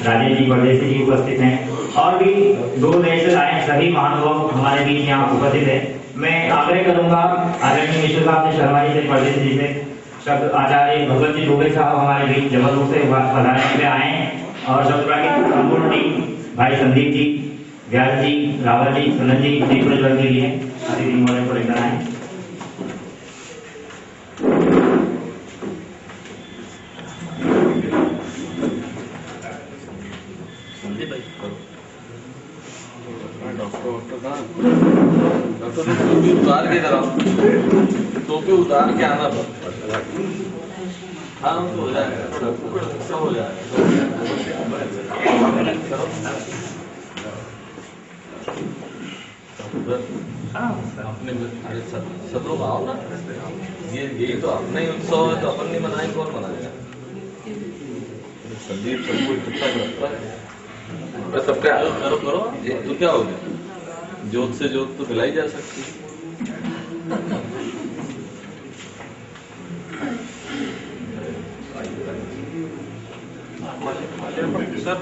राजेश जी परदेसी जी उपस्थित हैं और भी दूर देश से आए सभी महानुभाव हमारे बीच यहाँ उपस्थित है। मैं आग्रह करूंगा आदरणीय मिश्र साहब से, शर्मा जी से, परदेसी जी से, सब आचार्य भगवत जी डोबे साहब हमारे बीच जबलपुर से पधारने पे आए और सतपुरा की संपूर्ण टीम, भाई संदीप जी, व्यास जी, रावल जी, सुनन जी, प्रज्वल के लिए अतिथि महोदय को लेकर आए। डॉक्टर टोपी उतार के जरा, टोपी उतार के आना हाँ तो हो जाएगा, सब हो जाएगा। अपने सब लोग आओ ना, ये तो अपना ही उत्सव है, तो अपन नहीं मनाए कौन मनाएगा? संदीप सबको इकट्ठा करता है, सब क्या करो करो, तो क्या हो गया? जोत से जोत तो मिलाई जा सकती है। सर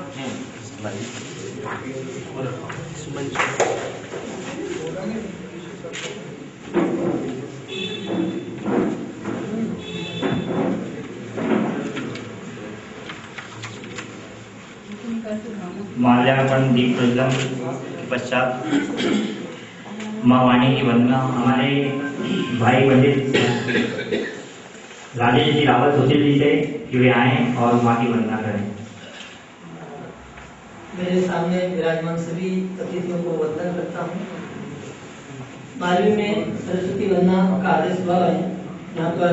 माल्यार्पण दीप प्रज्वलन के पश्चात माँ वाणी की वंदना हमारे भाई पंडित राजेश जी रावत सुशील जी से कि वे आए और माँ की वंदना करें। मेरे सामने विराजमान सभी अतिथियों को वंदन करता हूँ। मालवी में सरस्वती वंदना का आदेश हुआ है। यहाँ पर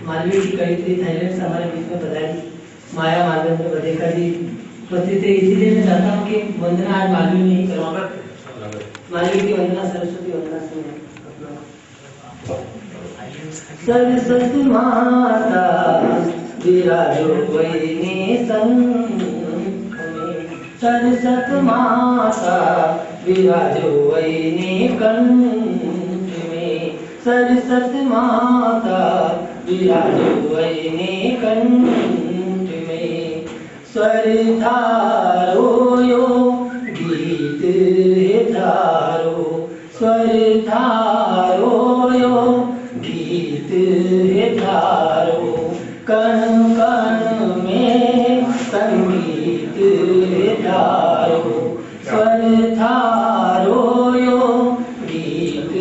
मालवी की कवित्री थाईलैंड से हमारे बीच में बधाई माया मालवेंद्र बधेकर जी उपस्थित है, इसीलिए मैं चाहता हूँ कि वंदना आज मालवी में ही करूँगा। मालवी की वंदना सरस्वती वंदना से सरस्वती माता विराजो वैनी संघ में, सरस्वती माता विराजो वैनी कंठ में, सरस्वती माता विराजो वैनी कंठ में, स्वर धारो यो गीत धारो, स्वर धारो यो गीत धारो, कण कण में संगीत धारो, स्वर धारो यो गीत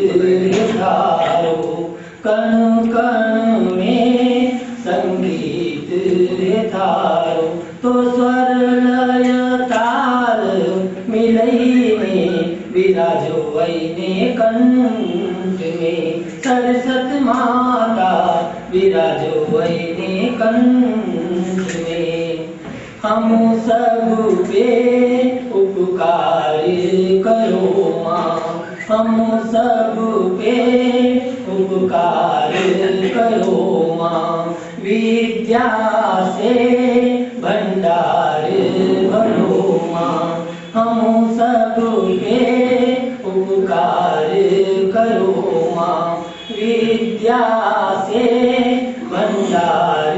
धारो, कण कण में संगीत धारो। तो स्वर लय ताल मिलई में विराजो वैने कंठ में, सरस्वती माता विराजो वैने कंठ में। हम सब पे उपकार करो माँ, हम सब पे उपकार करो माँ, विद्या से भंडार भरो माँ, हम सब पे उपकार करो माँ, विद्या से भंडार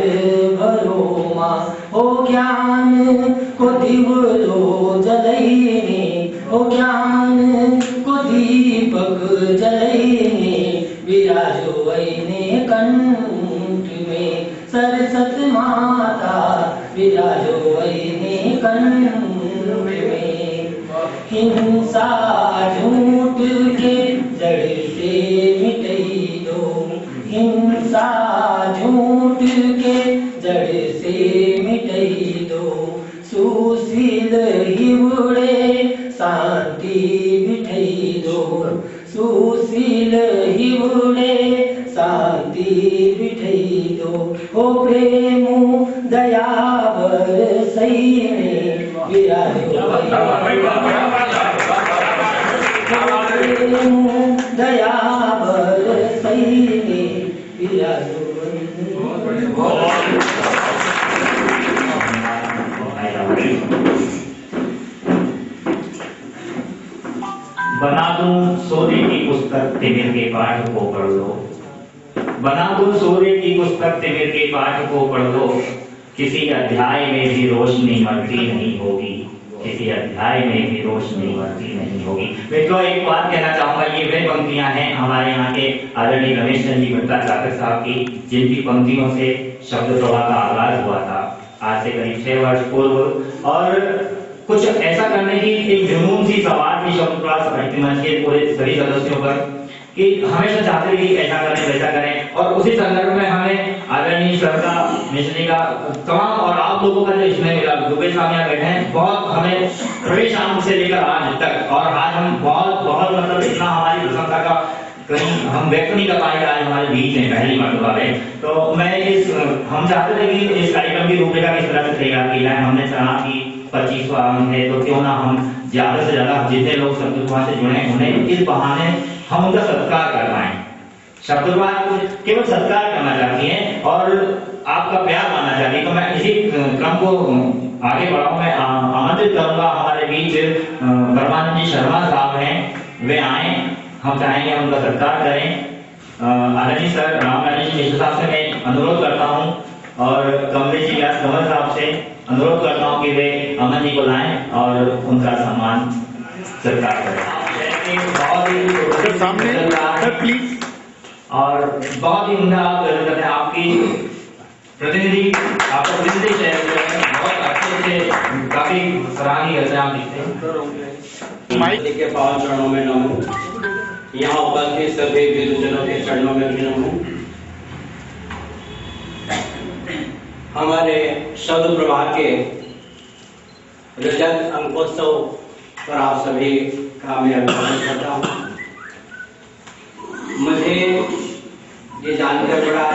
भरो माँ। हो ज्ञान को दिवलो जलैने, हो ज्ञान को दीपक जलैने, विराजो वैने कंठ में, सरस्वती माता विराजो वैने कंठ में। हिंसा झूठ के जड़ से मिटई दो, हिंसा झूठ के जड़ से मिटई दो, सुशील हिवड़े शांति बिठई दो, सुशील हिवड़े शांति बिठई दो। हो प्रेम दया बरसई में दया बरसैने विराजो बना दूं सोने की पुस्तक तिमिर के पाठ को पढ़ लो, बना दूं सोने की पुस्तक तिमिर के पाठ को पढ़ लो, किसी अध्याय में भी रोशनी मरती नहीं होगी, किसी अध्याय में भी रोशनी मरती नहीं होगी। मैं तो एक बात कहना चाहूंगा, ये वे पंक्तियां हैं हमारे यहाँ के आदरणीय रमेश चंद्र जी भट्टाचार्य साहब की, जिनकी पंक्तियों से शब्द प्रवाह का आगाज हुआ था आज से करीब 6 वर्ष पूर्व। और कुछ ऐसा करने की एक जुनून सी सवार थी शब्द प्रवाह साहित्य मंच के पूरे सभी सदस्यों पर कि हमेशा चाहते थे कि ऐसा करें वैसा करें। और उसी संदर्भ में हमें आदरणीय सर का, मिश्री का, तमाम और आप लोगों का जो इसमें मिला, दुबे साहब यहाँ बैठे हैं, बहुत हमें प्रवेश आंख से लेकर आज तक, और आज हम बहुत बहुत मतलब इतना हमारी प्रशंसा का कहीं हम व्यक्त नहीं कर पाएंगे आज हमारे बीच में पहली मरतबा है। तो मैं हम चाहते थे कि इस कार्यक्रम की रूपरेखा किस तरह से तैयार की जाए। हमने चाहा कि 25वां अंक है तो क्यों ना हम ज्यादा से ज्यादा जितने लोग शब्द प्रवाह से जुड़े उन्हें इस बहाने हम उनका सत्कार कर पाए। शब्द प्रवाह केवल सत्कार करना चाहती है और आपका प्यार मानना चाहती है। तो मैं इसी क्रम को आगे बढ़ाऊं, मैं आमंत्रित करूंगा हमारे बीच परमानंद जी शर्मा साहब हैं, वे आए, हम चाहेंगे उनका सत्कार करें। आदरणीय सर रामराज जी मिश्र साहब से मैं अनुरोध करता हूं और कमलेश जी व्यास कंवर साहब से अनुरोध करता हूं कि वे अमन जी को लाएं और उनका सम्मान सत्कार करें। बहुत ही सामने प्लीज, और बहुत ही उम्दा आपकी प्रतिनिधि, आपका प्रतिनिधि शहर बहुत अच्छे से काफी सराहनीय करते हैं आप दिखते हैं। के पावन चरणों में नमो, यहाँ उपस्थित सभी विद्वजनों के चरणों में भी नमो। हमारे शब्द प्रवाह के रजत अंकोत्सव पर आप सभी का मैं अभिनंदन करता हूँ। मुझे ये जानकर बड़ा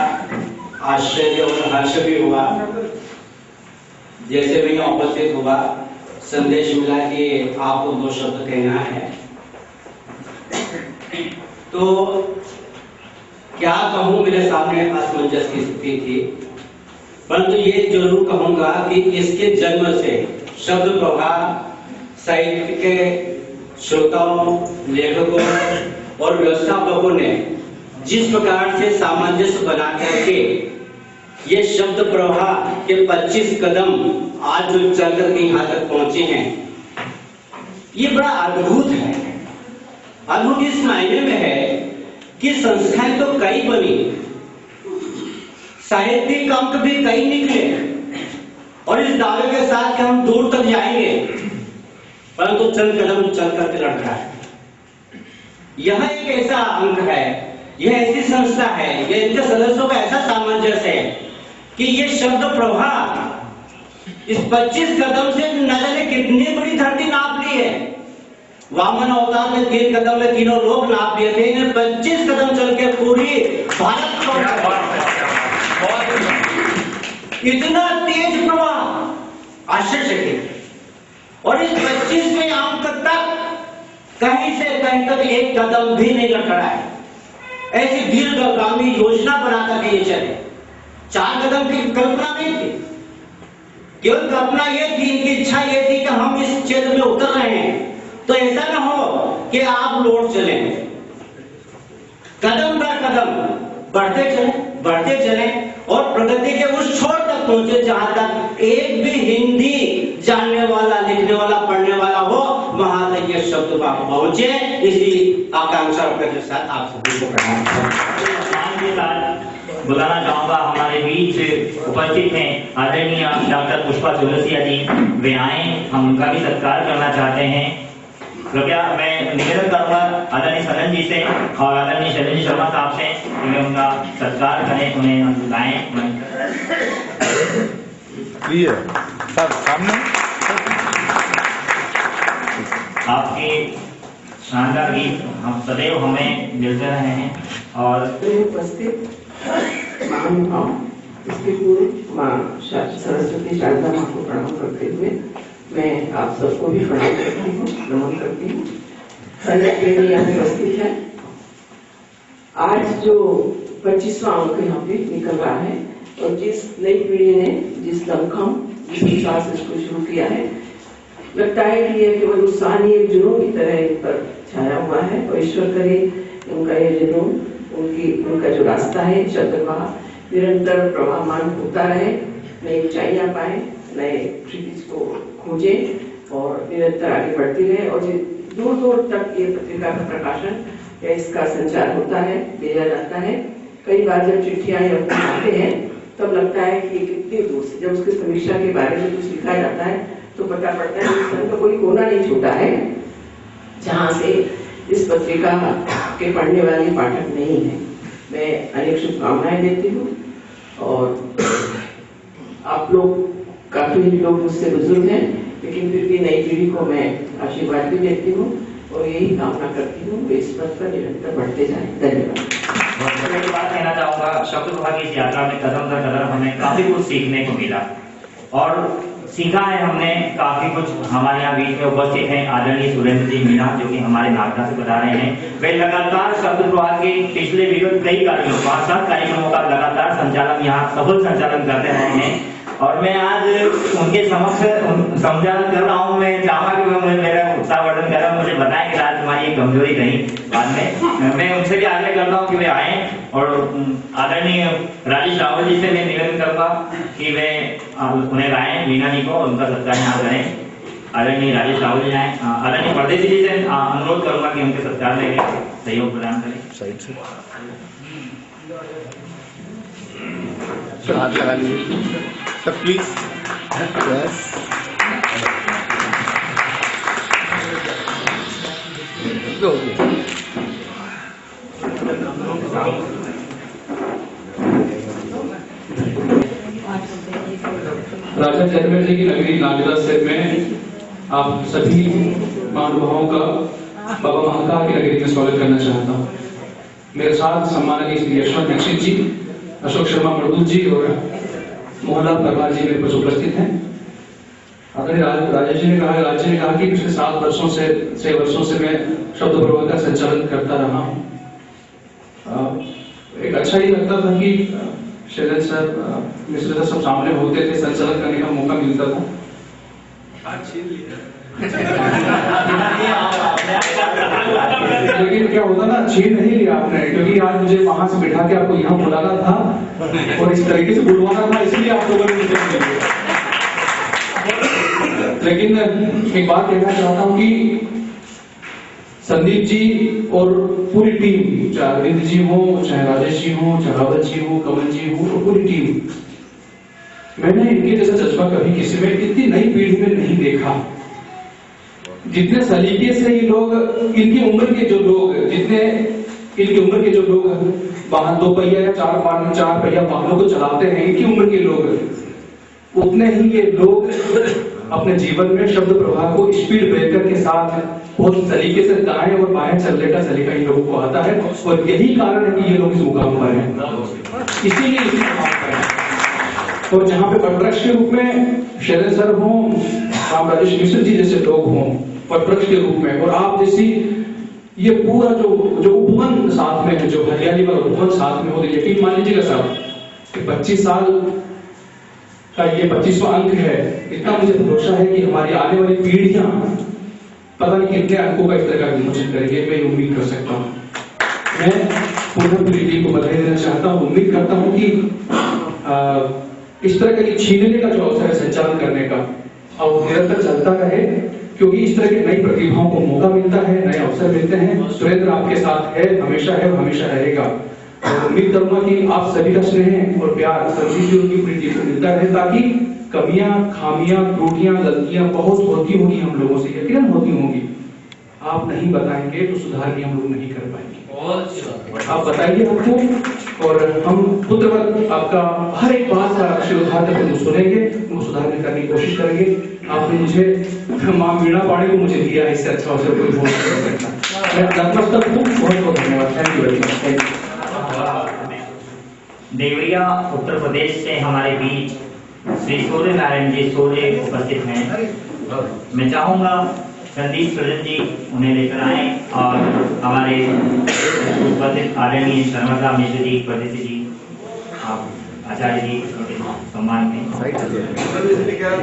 आश्चर्य और हर्ष भी हुआ, जैसे भी यहाँ उपस्थित हुआ संदेश मिला कि आपको 2 शब्द कहना है। तो क्या कहूं, मेरे सामने असमंजस की स्थिति थी, परंतु ये जरूर कहूंगा कि इसके जन्म से शब्द प्रवाह साहित्य के श्रोताओं, लेखकों और व्यवस्थापकों ने जिस प्रकार से सामंजस्य बना करके ये शब्द प्रवाह के 25 कदम आज जो चलकर के यहाँ तक पहुंचे हैं, ये बड़ा अद्भुत है। अद्भुत इस मायने में है कि संस्थाएं तो कई बनी, साहित्यिक अंक भी कई निकले और इस दावे के साथ कि हम दूर तक जाएंगे, परंतु चंद कदम चल करके लड़ रहा है। यह एक ऐसा अंक है, यह ऐसी संस्था है, यह इनके सदस्यों का ऐसा सामंजस्य है कि ये शब्द प्रवाह इस 25 कदम से न जाने कितनी बड़ी धरती नाप ली है। वामन अवतार में 3 कदम में तीनों लोग नाप लिए थे, इन्हें 25 कदम चल के पूरी भारत इतना तेज प्रवाह आश्चर्यचकित। और इस 25वें अंक तक कहीं से कहीं तक एक कदम भी नहीं लटका है। ऐसी दीर्घगामी योजना बनाकर के ये चले। 4 कदम की कल्पना नहीं थी, केवल कल्पना ये थी, इनकी इच्छा ये थी कि हम इस क्षेत्र में उतर रहे हैं तो ऐसा ना हो कि आप लौट चले। कदम दर कदम बढ़ते चले और प्रगति के उस छोर तक पहुंचे जहां तक एक भी हिंदी जानने वाला, लिखने वाला, पढ़ने वाला हो, वहां तक ये शब्द पहुंचे। इसी आकांक्षा के साथ आप सभी को प्रणाम बुलाना चाहूंगा। हमारे बीच उपस्थित हैं आदरणीय डॉक्टर पुष्पा जोलसिया जी, वे आए, हम उनका भी सत्कार करना चाहते हैं। कृपया मैं निवेदन करूंगा आदरणीय सनन जी से और आदरणीय शैलेंद्र शर्मा साहब से कि वे उनका सत्कार करें, उन्हें बुलाएं। सर सामने आपके शानदार गीत हम सदैव हमें मिलते रहे हैं। और उपस्थित महानुभाव, इसके पूर्व माँ सरस्वती शारदा माँ को प्रणाम करते हुए मैं आप सबको भी प्रणाम करती हूँ, नमन करती हूँ। संजय प्रेमी यहाँ उपस्थित है। आज जो 25वां अंक यहाँ पे निकल रहा है और जिस नई पीढ़ी ने जिस दमखम जिस विचार से इसको शुरू किया है, लगता है कि ये केवल उत्साही एक जुनून की तरह इन पर छाया हुआ है और ईश्वर करे उनका ये जुनून, उनका जो रास्ता है शब्दवाह निरंतर प्रवाहमान होता रहे, नई ऊंचाइयां पाए, नए क्षितिज को खोजे और निरंतर आगे बढ़ती रहे और दूर दूर तक ये पत्रिका का प्रकाशन या इसका संचार होता है, भेजा जाता है। कई बार जब चिट्ठियां या फोन आते हैं तब लगता है कि कितनी दूर से, जब उसकी समीक्षा के बारे में कुछ लिखा जाता है तो पता पड़ता है कि तो कोई कोना नहीं छूटा है जहाँ से इस पत्रिका के पढ़ने वाले पाठक नहीं है। मैं अनेक शुभकामनाएं देती हूँ और आप लोग काफी लोग मुझसे बुजुर्ग हैं, लेकिन फिर भी नई पीढ़ी को मैं आशीर्वाद भी देती हूँ और यही कामना करती हूँ वे इस पथ पर निरंतर बढ़ते जाएं। धन्यवाद। मैं एक बात कहना चाहूंगा, शब्दवाह की इस यात्रा में कदम दर कदम हमें काफी कुछ सीखने को मिला और सीखा है हमने काफी कुछ। हमारे यहाँ बीच में उपस्थित हैं आदरणीय सुरेंद्र जी मीणा, जो कि हमारे नागदा से बता रहे हैं। वे लगातार शब्दवाह के पिछले विगत कई कार्यक्रमों 5-7 कार्यक्रमों का लगातार संचालन यहाँ सफल संचालन करते रहे हैं और मैं आज उनके समक्ष संचालन कर रहा हूँ। मैं चाहूंगा कि मेरा उत्साहवर्धन कर रहा हूँ, मुझे बताएं कि आज तुम्हारी एक कमजोरी कहीं बाद में। मैं उनसे भी आग्रह करता हूँ कि वे आए और आदरणीय राजेश रावल जी से मैं निवेदन करूंगा कि वे उन्हें लाएं, मीना जी को, और उनका सत्कार यहाँ करें। आदरणीय राजेश रावल जी आए। आदरणीय परदेसी जी से अनुरोध करूंगा कि उनके सत्कार में सहयोग प्रदान करें। साइड से हाथ लगा लीजिए सर प्लीज। यस राजा जयदेव जी की नगरी नागदा से मैं आप सभी महानुभावों का बाबा महाकाल की नगरी में स्वागत करना चाहता हूँ। मेरे साथ सम्माननीय श्री यशवंत दीक्षित जी, अशोक शर्मा मर्दूल जी और मोहनलाल परमार जी मेरे पास उपस्थित हैं। आदरणीय राजेश जी ने कहा कि पिछले 6 वर्षों से मैं शब्द प्रवाह का संचालन करता रहा हूँ। एक अच्छा ही लगता था कि शैलेंद्र सर, मिश्र सर सब सामने होते थे, संचालन करने का मौका मिलता था। लेकिन क्या होता ना, छीन नहीं लिया आपने, क्योंकि आज मुझे वहां से बिठा के आपको यहाँ बुलाना था और इस तरीके से बुलवाना था, इसलिए आप लोगों ने। लेकिन एक बात कहना चाहता हूँ कि संदीप जी और पूरी टीम, चाहे अरविंद जी हो, चाहे राजेश जी हो, चाहे रावत जी हो, कमल जी हो, और पूरी टीम, मैंने इनके जैसा जज्बा कभी किसी में, इतनी नई पीढ़ी में नहीं देखा। जितने सलीके से ये लोग, इनकी उम्र के जो लोग, वाहन 2 पहिया या 4 पहिया वाहनों को चलाते हैं, इनकी उम्र के लोग, उतने ही ये लोग अपने जीवन में शब्द प्रवाह को स्पीड ब्रेकर के साथ बहुत सलीके से दाएं और बाएं चलने का सलीका इन लोगों को आता है और यही कारण है कि ये लोग इस मुकाम पर हैं, इसीलिए इस मुकाम पर हैं। और जहाँ पे पटवृक्ष के रूप में शैलेंद्र सर हों, राम राजेश मिश्र जी जैसे लोग हों पटवृक्ष के रूप में, और आप जैसी ये पूरा जो उपवन साथ में है, जो हरियाली वाला उपवन साथ में हो, तो यकीन मान लीजिएगा साहब कि 25 साल का ये 25वां अंक है। इतना मुझे भरोसा है कि हमारी आने वाली पीढ़ियां पता नहीं कितने अंकों का इस तरह का विमोचन करेंगे, मैं उम्मीद कर सकता हूँ। मैं पूर्ण पीढ़ी को बधाई देना चाहता हूँ। उम्मीद करता हूँ कि इस तरह का छीनने का जो अवसर है संचालन करने का, और निरंतर चलता रहे, क्योंकि इस तरह के नई प्रतिभाओं को मौका मिलता है, नए अवसर मिलते हैं। सुरेंद्र आपके साथ है, हमेशा रहेगा। और उम्मीद करूंगा कि आप सभी का स्नेह और प्यार संदीप जी की पूरी टीम को मिलता रहे, ताकि कमियां, खामियां, त्रुटियां, गलतियां बहुत होती होंगी, हम लोगों से यकीनन होती होंगी। आप नहीं बताएंगे तो सुधार भी हम लोग नहीं कर पाएंगे। आप बताइए हमको, और हम पुत्रवत आपका हर एक बात का शिरोधार्य करके सुनेंगे, उनको सुधारने करने की कोशिश करेंगे। आपने मुझे माँ मीणा पाणी को मुझे दिया है, इससे अच्छा अवसर कोई हो नहीं सकता। मैं नतमस्तक हूँ, बहुत बहुत धन्यवाद। Thank you very much. Thank you. Deoria Uttar Pradesh से हमारे बीच श्री सूर्य नारायण जी सूर्य उपस्थित हैं। मैं चाहूंगा संदीप सृजन जी उन्हें लेकर आए और हमारे उपस्थित आदरणीय शर्मा मिश्र जी, परदेसी जी, आप आचार्य जी उनके सम्मान में साइड से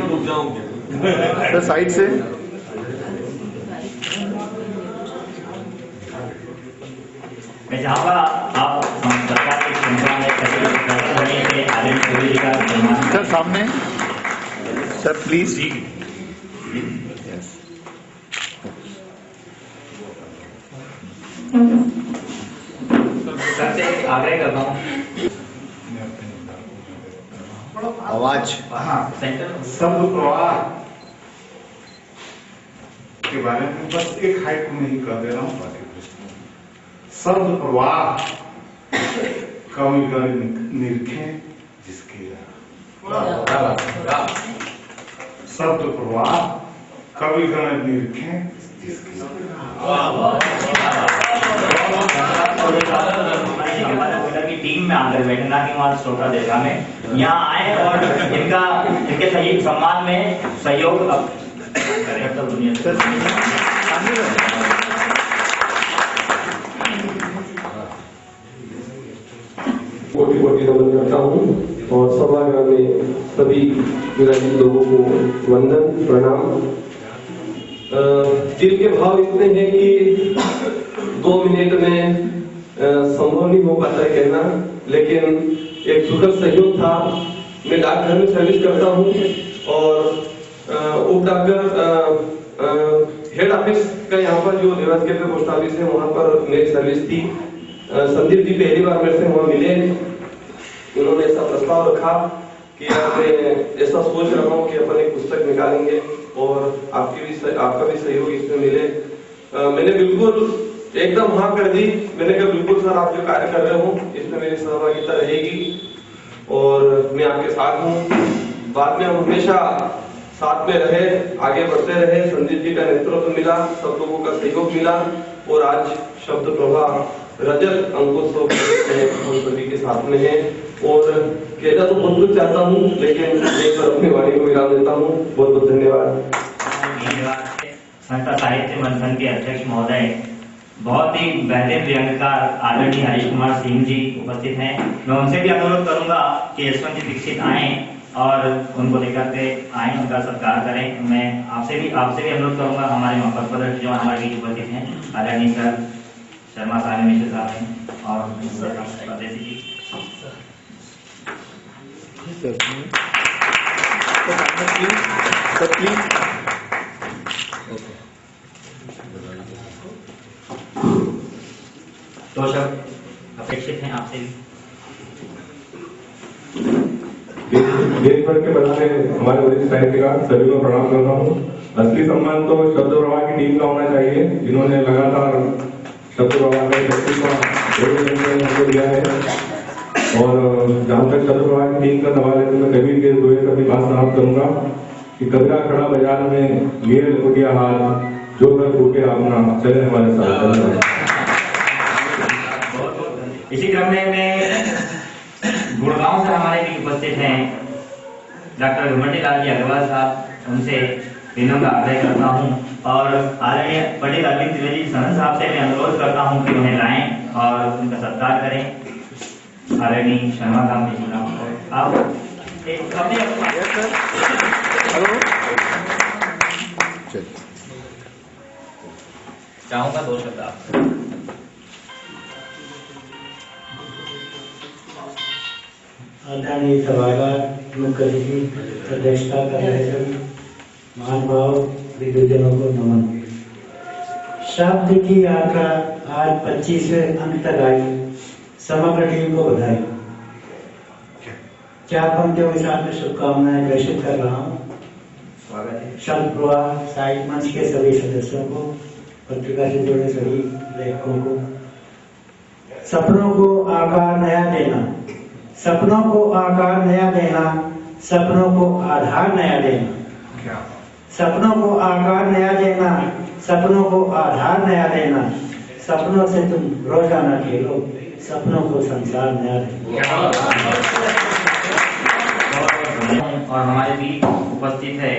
रुक जाऊंगे सर, साइड से मैं चाहूंगा आप सरकार के संस्थान में आदरणीय सूर्य जी का सम्मान सर सामने सर प्लीज। सबसे आग्रह करता हूँ आवाज सेंटर शब्द प्रवाह के बारे में बस एक हाइट में ही कर दे रहा हूँ, बाकी कुछ शब्द प्रवाह कवि गण निरखें जिसकी शब्द प्रवाह कवि गण निरखें जिसकी की टीम में आकर बैठना कि वहाँ श्रोता देखा में यहाँ आए और इनके सही सम्मान में सहयोग करें तो दुनिया से कोटि कोटि नमन करता हूँ और सभागार में सभी विराजित लोगों को वंदन प्रणाम। दिल के भाव इतने हैं कि 2 मिनट में संभव नहीं हो पाता है कहना, लेकिन एक सुखद सहयोग था। मैं डाकघर में सर्विस करता हूँ और उप डाकघर हेड ऑफिस का यहाँ पर जो देवास के पोस्ट ऑफिस है वहाँ पर मेरी सर्विस थी। संदीप जी पहली बार मेरे से वहाँ मिले, उन्होंने ऐसा प्रस्ताव रखा कि यार मैं ऐसा सोच रहा हूँ कि अपन एक पुस्तक निकालेंगे और आपका भी सहयोग इसमें मिले। मैंने बिल्कुल एकदम हाँ कर दी। मैंने कहा बिल्कुल सर, आप जो कार्य कर रहे हो इसमें मेरी सहभागिता रहेगी और मैं आपके साथ हूँ। बाद में हम हमेशा साथ में रहे, आगे बढ़ते रहे। संदीप जी का नेतृत्व मिला, सब लोगों का सहयोग मिला और आज शब्द प्रभा रजत अंकुशों सभी के साथ में है। और कहना तो बहुत कुछ चाहता हूँ, लेकिन एक बार अपनी वाणी को विराम देता हूँ। बहुत बहुत धन्यवाद। संस्था साहित्य मंथन के अध्यक्ष महोदय, बहुत ही बेहतरीन व्यंग्यकार आदरणीय हरीश कुमार सिंह जी उपस्थित हैं। मैं उनसे भी अनुरोध करूंगा कि यशवंत जी दीक्षित आए और उनको लेकर के आए, उनका सत्कार करें। मैं आपसे भी अनुरोध करूंगा, हमारे महापद जो हमारे बीच उपस्थित हैं आदरणीय सर शर्मा साहब मिश्र साहब हैं और परदेसी जी। सर प्लीज तो शब्द अपेक्षित हैं आपसे भी। देश भर के बनाने हमारे वरिष्ठ साहित्यकार सभी को प्रणाम कर रहा हूँ। असली सम्मान तो शब्द प्रवाह की टीम का होना चाहिए, जिन्होंने लगातार शब्द प्रवाह को दिया है। और जहाँ तक शब्द प्रवाह की टीम का सवाल है तो मैं कभी के हुए कभी बात समाप्त करूंगा कि कदरा खड़ा बाजार में लिए लुटिया हाथ, जो घर टूटे अपना चले हमारे साथ। इसी क्रम में मैं गुड़गांव से हमारे भी उपस्थित हैं डॉक्टर घुमंडी लाल जी अग्रवाल साहब, उनसे विनम्र आग्रह करता हूं और आदरणीय पंडित अरविंद त्रिवेदी सनन साहब से मैं अनुरोध करता हूं कि उन्हें लाएं और उनका सत्कार करें। आदरणीय शर्मा साहब जी, आप एक चाहूंगा 2 शब्द आप। आदरणीय सभागार मुख्य अतिथि अध्यक्षता कर रहे सभी महानुभाव विद्वजनों को नमन। शब्द की यात्रा आज 25वें अंक तक आई। समग्र टीम को बधाई। 4 पंक्तियों के साथ में शुभकामनाएं प्रेषित कर रहा हूँ। शब्द प्रवाह साहित्य मंच के सभी सदस्यों को, पत्रिका से जुड़े सभी लेखकों को। सपनों को आकार नया देना, सपनों को आकार नया देना, सपनों को आधार नया देना, सपनों को आकार नया देना, सपनों को आधार नया देना। सपनों से तुम रोजाना खेलो, सपनों को संसार नया देना। और हमारे भी उपस्थित है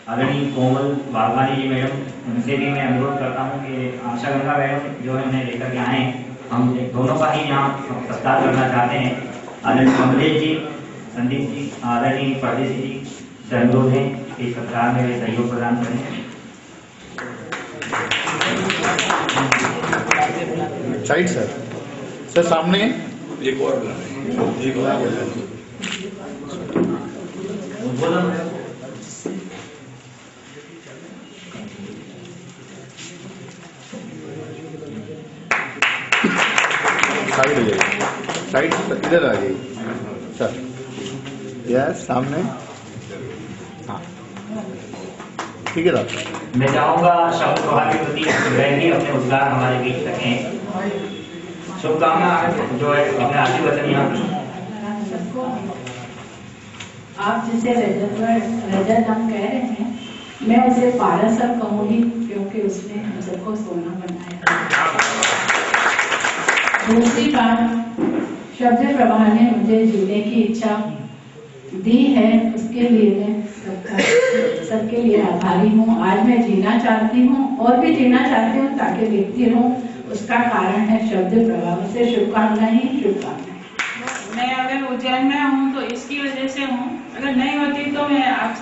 आदरणीय कोमल वाघवानी जी मैडम, उनसे भी मैं अनुरोध करता हूँ कि आशा गंगा मैडम जो है उन्हें लेकर के आए, हम दोनों का ही यहाँ सत्कार करना चाहते हैं। आदरणीय कमलेश जी, संदीप जी, आदरणीय परदेसी जी से अनुरोध है कि सत्कार में वे सहयोग प्रदान करें। साइड सर सामने एक और साइड हो जाइए, साइड इधर आ जाइए सर। यस सामने, हाँ ठीक है सर। मैं चाहूंगा शब्द प्रभा के प्रति भी अपने उद्गार हमारे बीच रखें। शुभकामना जो है अपने आशीर्वचन यहाँ आप जिसे रजत हम कह रहे हैं, मैं उसे पारसर कहूंगी क्योंकि उसने हम सबको सोना बनाया। दूसरी बात, शब्द प्रभा ने मुझे जीने की इच्छा दी है, उसके लिए मैं सबके लिए आभारी हूँ। आज मैं जीना चाहती हूँ और भी जीना चाहती हूँ ताकि लिखती रहूँ, उसका कारण है शब्द प्रभा। से शुभकामनाएं ही शुभकामनाएं। मैं अगर उज्जैन में हूँ तो इसकी वजह से हूँ, अगर नहीं होती तो मैं आप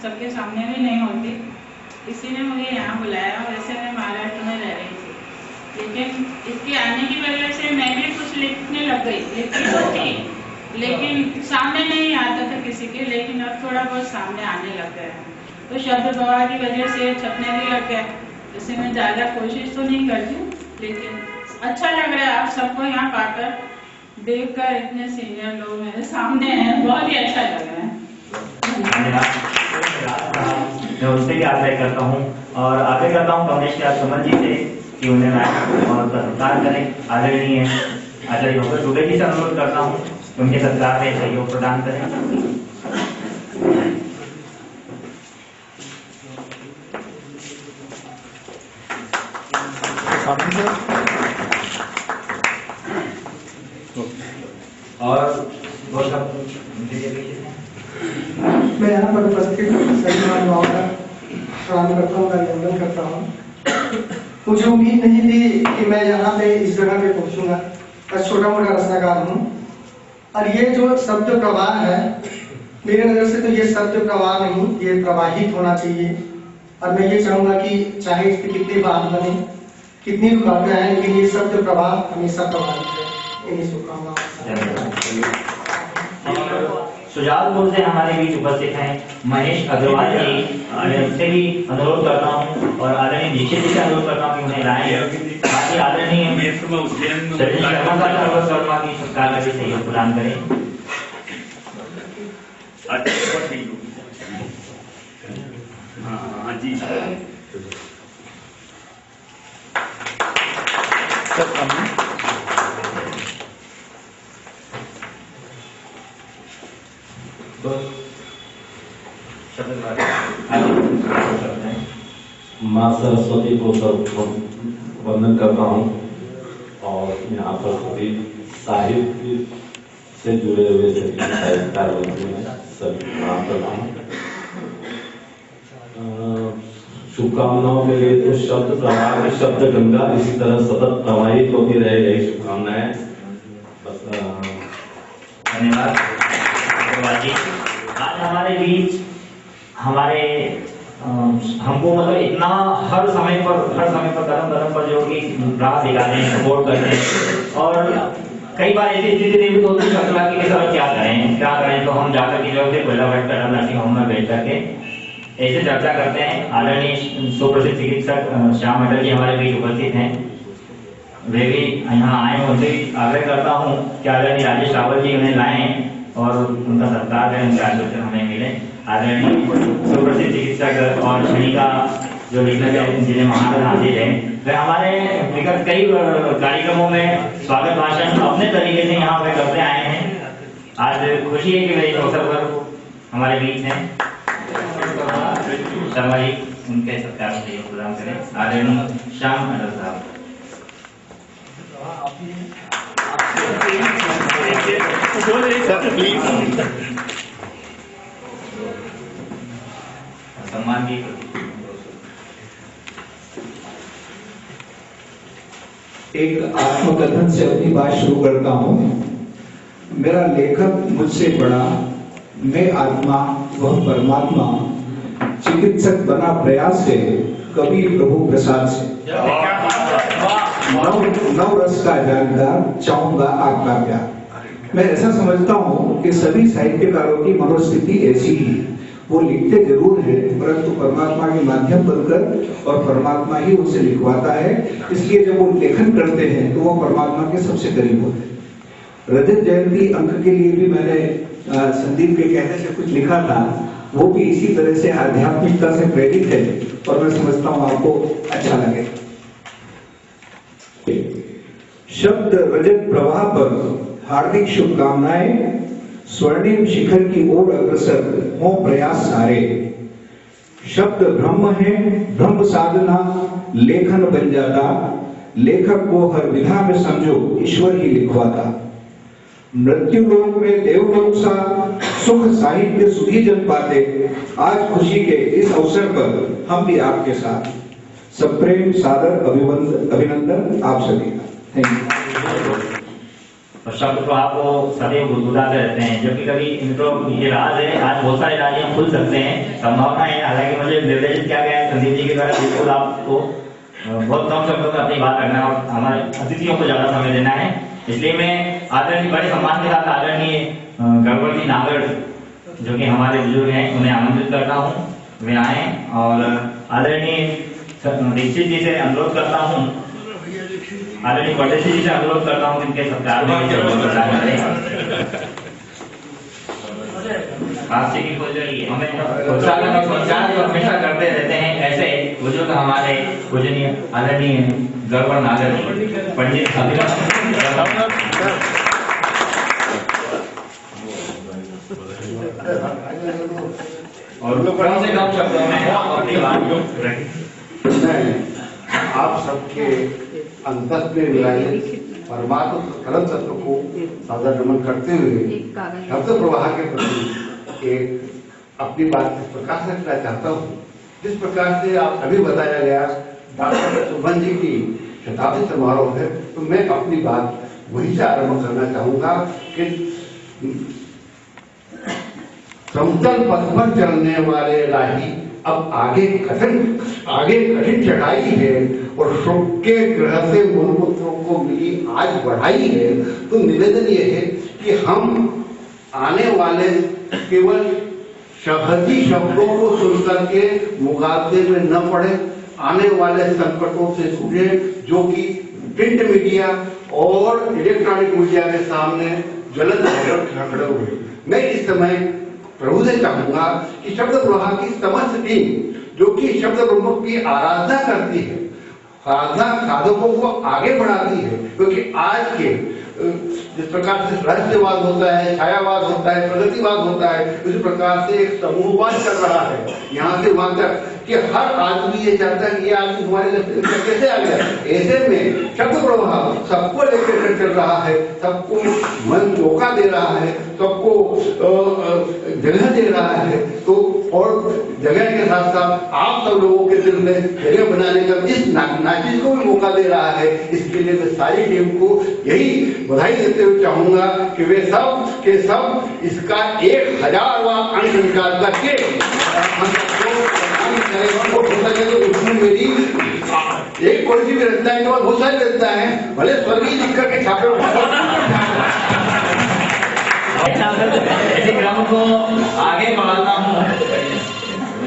सबके सामने भी नहीं होती। किसी ने मुझे यहाँ बुलाया, वैसे मैं महाराष्ट्र में रह रही थी, लेकिन इसके आने की वजह से मैं भी कुछ लिखने लग गई। लिखती तो थी लेकिन सामने नहीं आता था किसी के, लेकिन अब थोड़ा बहुत सामने आने लग गया है। तो शब्द प्रभा की वजह से छपने भी लग गया। जैसे मैं ज़्यादा कोशिश तो नहीं करती हूँ, लेकिन अच्छा लग रहा है आप सबको यहाँ पाकर, देखकर इतने सीनियर लोग मेरे सामने हैं, बहुत ही अच्छा लग रहा है। मैं उनसे भी आग्रह करता हूँ और आग्रह करता हूँ कमलेश कमल जी से कि उन्हें लाएं और उनका सत्कार करें। आदरणीय आचार्य डॉक्टर दुबे जी से अनुरोध करता हूँ कि उनके सत्कार में सहयोग प्रदान करें। और वो सब मैं यहाँ पर उपस्थित सभी महानुभावों का प्रणाम करता हूँ, अभिनंदन करता हूँ। मुझे उम्मीद नहीं थी कि मैं यहाँ पे इस जगह पे पहुँचूंगा। बस छोटा मोटा रचनाकार हूँ और ये जो शब्द प्रवाह है, मेरे नज़र से तो ये शब्द प्रवाह नहीं, ये प्रवाहित होना चाहिए। और मैं ये चाहूँगा कि चाहे इस पर कितनी बात बने, कितनी रुकावटें हैं, लेकिन ये शब्द प्रवाह हमेशा प्रभावित है। सुजालपुर से हमारे बीच उपस्थित हैं महेश अग्रवाल जी, उनसे भी अनुरोध करता हूँ और आदरणीय दीक्षित जी से अनुरोध करता हूँ कि उन्हें लाएं। बाकी आदरणीय शर्मा की सत्कार में भी सहयोग प्रदान करें। हाँ जी माँ सरस्वती को वंदन करता हूँ और यहाँ पर सभी साहित्य से जुड़े हुए सभी साहित्यकार सभी प्रणाम करता हूँ। शुभकामनाओं के लिए तो शब्द प्रवाह की शब्द गंगा इसी तरह सतत प्रवाहित होती रहे, यही शुभकामनाएं। धन्यवाद। आज हमारे बीच हमारे हमको मतलब इतना हर समय पर कदम कदम पर जो कि राह दिखाते हैं, सपोर्ट करते हैं और कई बार ऐसी स्थिति देखी तो कि सर क्या करें तो हम जाकर के जो है पहला बैठकर नर्सिंग होम में बैठ करके ऐसे चर्चा करते हैं। आदरणीय सुप्रसिद्ध चिकित्सक श्याम अटल जी हमारे बीच उपस्थित हैं, वे भी यहाँ आए। उनसे आग्रह करता हूँ कि आदरणीय राजेश रावल जी उन्हें लाएं और उनका सत्कार है, उनके आशीर्वाद हमें मिले। आदरणीय सुप्रसिद्ध चिकित्सक और क्षणिका जो लेखक है जिन्हें महाराज हाजिर है, वे हमारे विगत कई कार्यक्रमों में स्वागत भाषण अपने तरीके से यहाँ पे करते आए हैं। आज खुशी है कि वे इस अवसर पर हमारे बीच हैं। शर्मा जी उनके सत्कार में सहयोग प्रदान करें। आदरणीय श्याम अटल साहब। सम्मान की एक आत्मकथन से अपनी बात शुरू करता हूँ। मेरा लेखक मुझसे बड़ा, मैं आत्मा वह परमात्मा, चिकित्सक बना प्रयास से, कवि प्रभु प्रसाद से। नव रस का जानकार, चाहूंगा आपका प्यार। मैं ऐसा समझता हूँ कि सभी साहित्यकारों की मनोस्थिति ऐसी ही, वो लिखते जरूर हैं परंतु परमात्मा के माध्यम बनकर, और परमात्मा ही उनसे लिखवाता है। इसलिए जब वो लेखन करते हैं तो वो परमात्मा के सबसे करीब होते हैं। रजत जयंती अंक के लिए भी मैंने संदीप के कहने से कुछ लिखा था, वो भी इसी तरह से आध्यात्मिकता से प्रेरित है और मैं समझता हूँ आपको अच्छा लगे। शब्द रजत प्रवाह पर हार्दिक शुभकामनाएं। स्वर्णिम शिखर की ओर अग्रसर हो प्रयास सारे। शब्द ब्रह्म है, ब्रह्म साधना लेखन बन जाता। लेखक को हर विधा में समझो ईश्वर ही लिखवाता। मृत्यु लोक में देवलोक सा सुख साहित्य सुधी जन पाते। आज खुशी के इस अवसर पर हम भी आपके साथ। सप्रेम सादर अभिनंदन आप सभी का। Thank you. और शब्द प्रवाह को सदैव गुदगुदाते रहते हैं, जबकि कभी इनको ये राज है, आज बहुत सारे राज हम खुल सकते हैं, संभावना है। हालांकि मुझे निर्देशित किया गया है संदीप जी के द्वारा, बिल्कुल आपको बहुत कम शब्दों में अपनी बात करना है और हमारे अतिथियों को ज्यादा समय देना है। इसलिए मैं आदरणीय बड़े सम्मान के साथ आदरणीय गणपति नागर जो कि हमारे बुजुर्ग हैं उन्हें आमंत्रित करता हूँ, वे आए। और आदरणीय दीक्षित जी से अनुरोध करता हूँ, आदरणीय परदेशी जी से अनुरोध करता हूँ इनके सत्कार में हास्य की कोई हमें प्रोत्साहन और संचार जो हमेशा करते रहते हैं, ऐसे बुजुर्ग हमारे पूजनीय आदरणीय गौरव नागर पंडित और कम से कम शब्दों में अपनी बात रखें। आप सबके अंतस में विराजित परमात्मा परम तत्व को सादर नमन करते हुए शब्द प्रवाह के प्रति एक अपनी बात इस प्रकार से रखना चाहता हूँ। जिस प्रकार से आप अभी बताया गया डॉक्टर सुमन जी की शताब्दी समारोह है, तो मैं अपनी बात वहीं से आरंभ करना चाहूंगा कि समतल पथ पर चलने वाले राही अब आगे कठिन चढ़ाई है और सुख के ग्रह से मूलपुत्रों को मिली आज बढ़ाई है। तो निवेदन ये है कि हम आने वाले केवल शब्दी शब्दों को सुनकर के मुकाबले में न पड़े, आने वाले संकटों से जुड़े जो कि प्रिंट मीडिया और इलेक्ट्रॉनिक मीडिया के सामने ज्वलंत खड़े हुए। मैं इस समय प्रभु से चाहूंगा कि शब्द प्रवाह की समस्त टीम जो कि शब्द ब्रह्म की आराधना करती है, साधना साधकों को आगे बढ़ाती है, क्योंकि आज के जिस प्रकार से रहस्यवाद होता है, छायावाद होता है, प्रगतिवाद होता है, उसी प्रकार से एक समूहवाद चल रहा है यहाँ से वहां तक कि हर आदमी ये चाहता है कि ये आदमी हमारे कैसे आ गया। ऐसे में शब्द प्रवाह सबको लेकर चल रहा है, सबको मन मौका दे रहा है, सबको जगह दे रहा है। तो और जगह के साथ साथ आप सब लोगों के दिल में जगह बनाने का इस नाचिज को भी मौका दे रहा है। इसके लिए मैं सारी टीम को यही बधाई देते हुए चाहूंगा कि वे सब के सब इसका 1000वां अंक निकाल करके उसमें मेरी एक पॉलिसी भी रचना है, बहुत सारी रचना है, भले स्वर्गीय लिख करके छापे ऐसे क्रम को आगे बढ़ाता हूँ।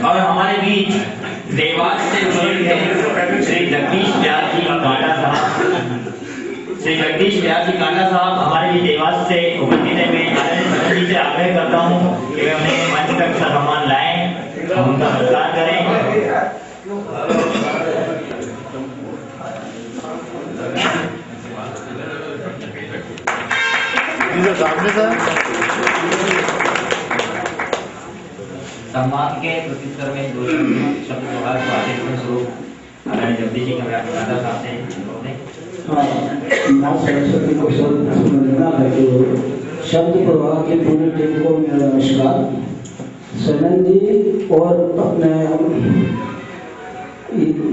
और हमारे बीच देवास से श्री जगदीश व्यास जी कांडा साहब, श्री जगदीश व्यास जी कांडा साहब हमारे बीच देवास से उपस्थित है। मैं आनंद जी से आग्रह करता हूँ कि वे उन्हें मंच तक सम्मान लाएं, हम उनका सत्कार करें। सम्मान के प्रत्युत्तर में दो शब्द व्यवहार को आगे बढ़ने स्वरूप आदरणीय जगदीश जी का साहब से माँ सरस्वती को समझना है कि शब्द प्रवाह की पूरी टीम को मेरा नमस्कार। सनन जी और अपने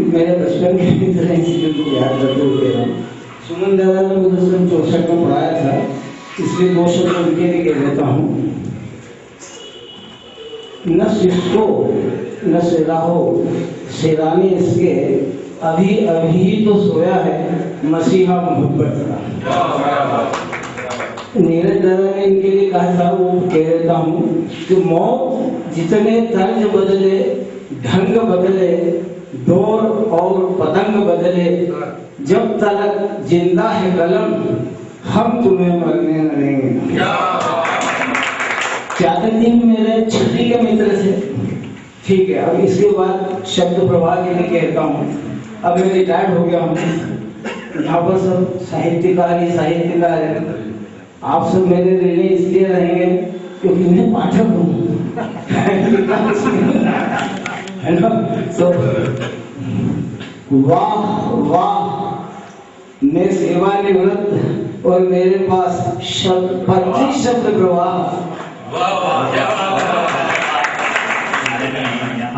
मेरे बचपन के मित्र हैं, इसलिए मुझे याद करते हुए सुमन दादा ने मुझे 64 में पढ़ाया था, इसलिए 2 शब्द उनके लिए कह देता हूँ। न सिस्को न सेराहो, सेराने इसके अभी अभी तो सोया है मसीहा मोहब्बत का। नीरज दादा ने इनके लिए कहा था, वो कह देता हूँ कि मौत जितने तर्ज बदले, ढंग बदले, डोर और पतंग बदले, जब तक जिंदा है कलम हम तुम्हें मरने न देंगे। चादर जी मेरे छठी के मित्र थे, ठीक है। अब इसके बाद शब्द प्रवाह के लिए कहता हूँ, अब मैं रिटायर्ड हो गया हूँ, यहाँ पर सब साहित्यकार ही साहित्यकार है। आप सब मेरे ऋणी इसलिए रहेंगे क्योंकि मैं पाठक हूँ, है ना। तो वाह वाह, मैं सेवानिवृत्त और मेरे पास 25 शब्द प्रवाह।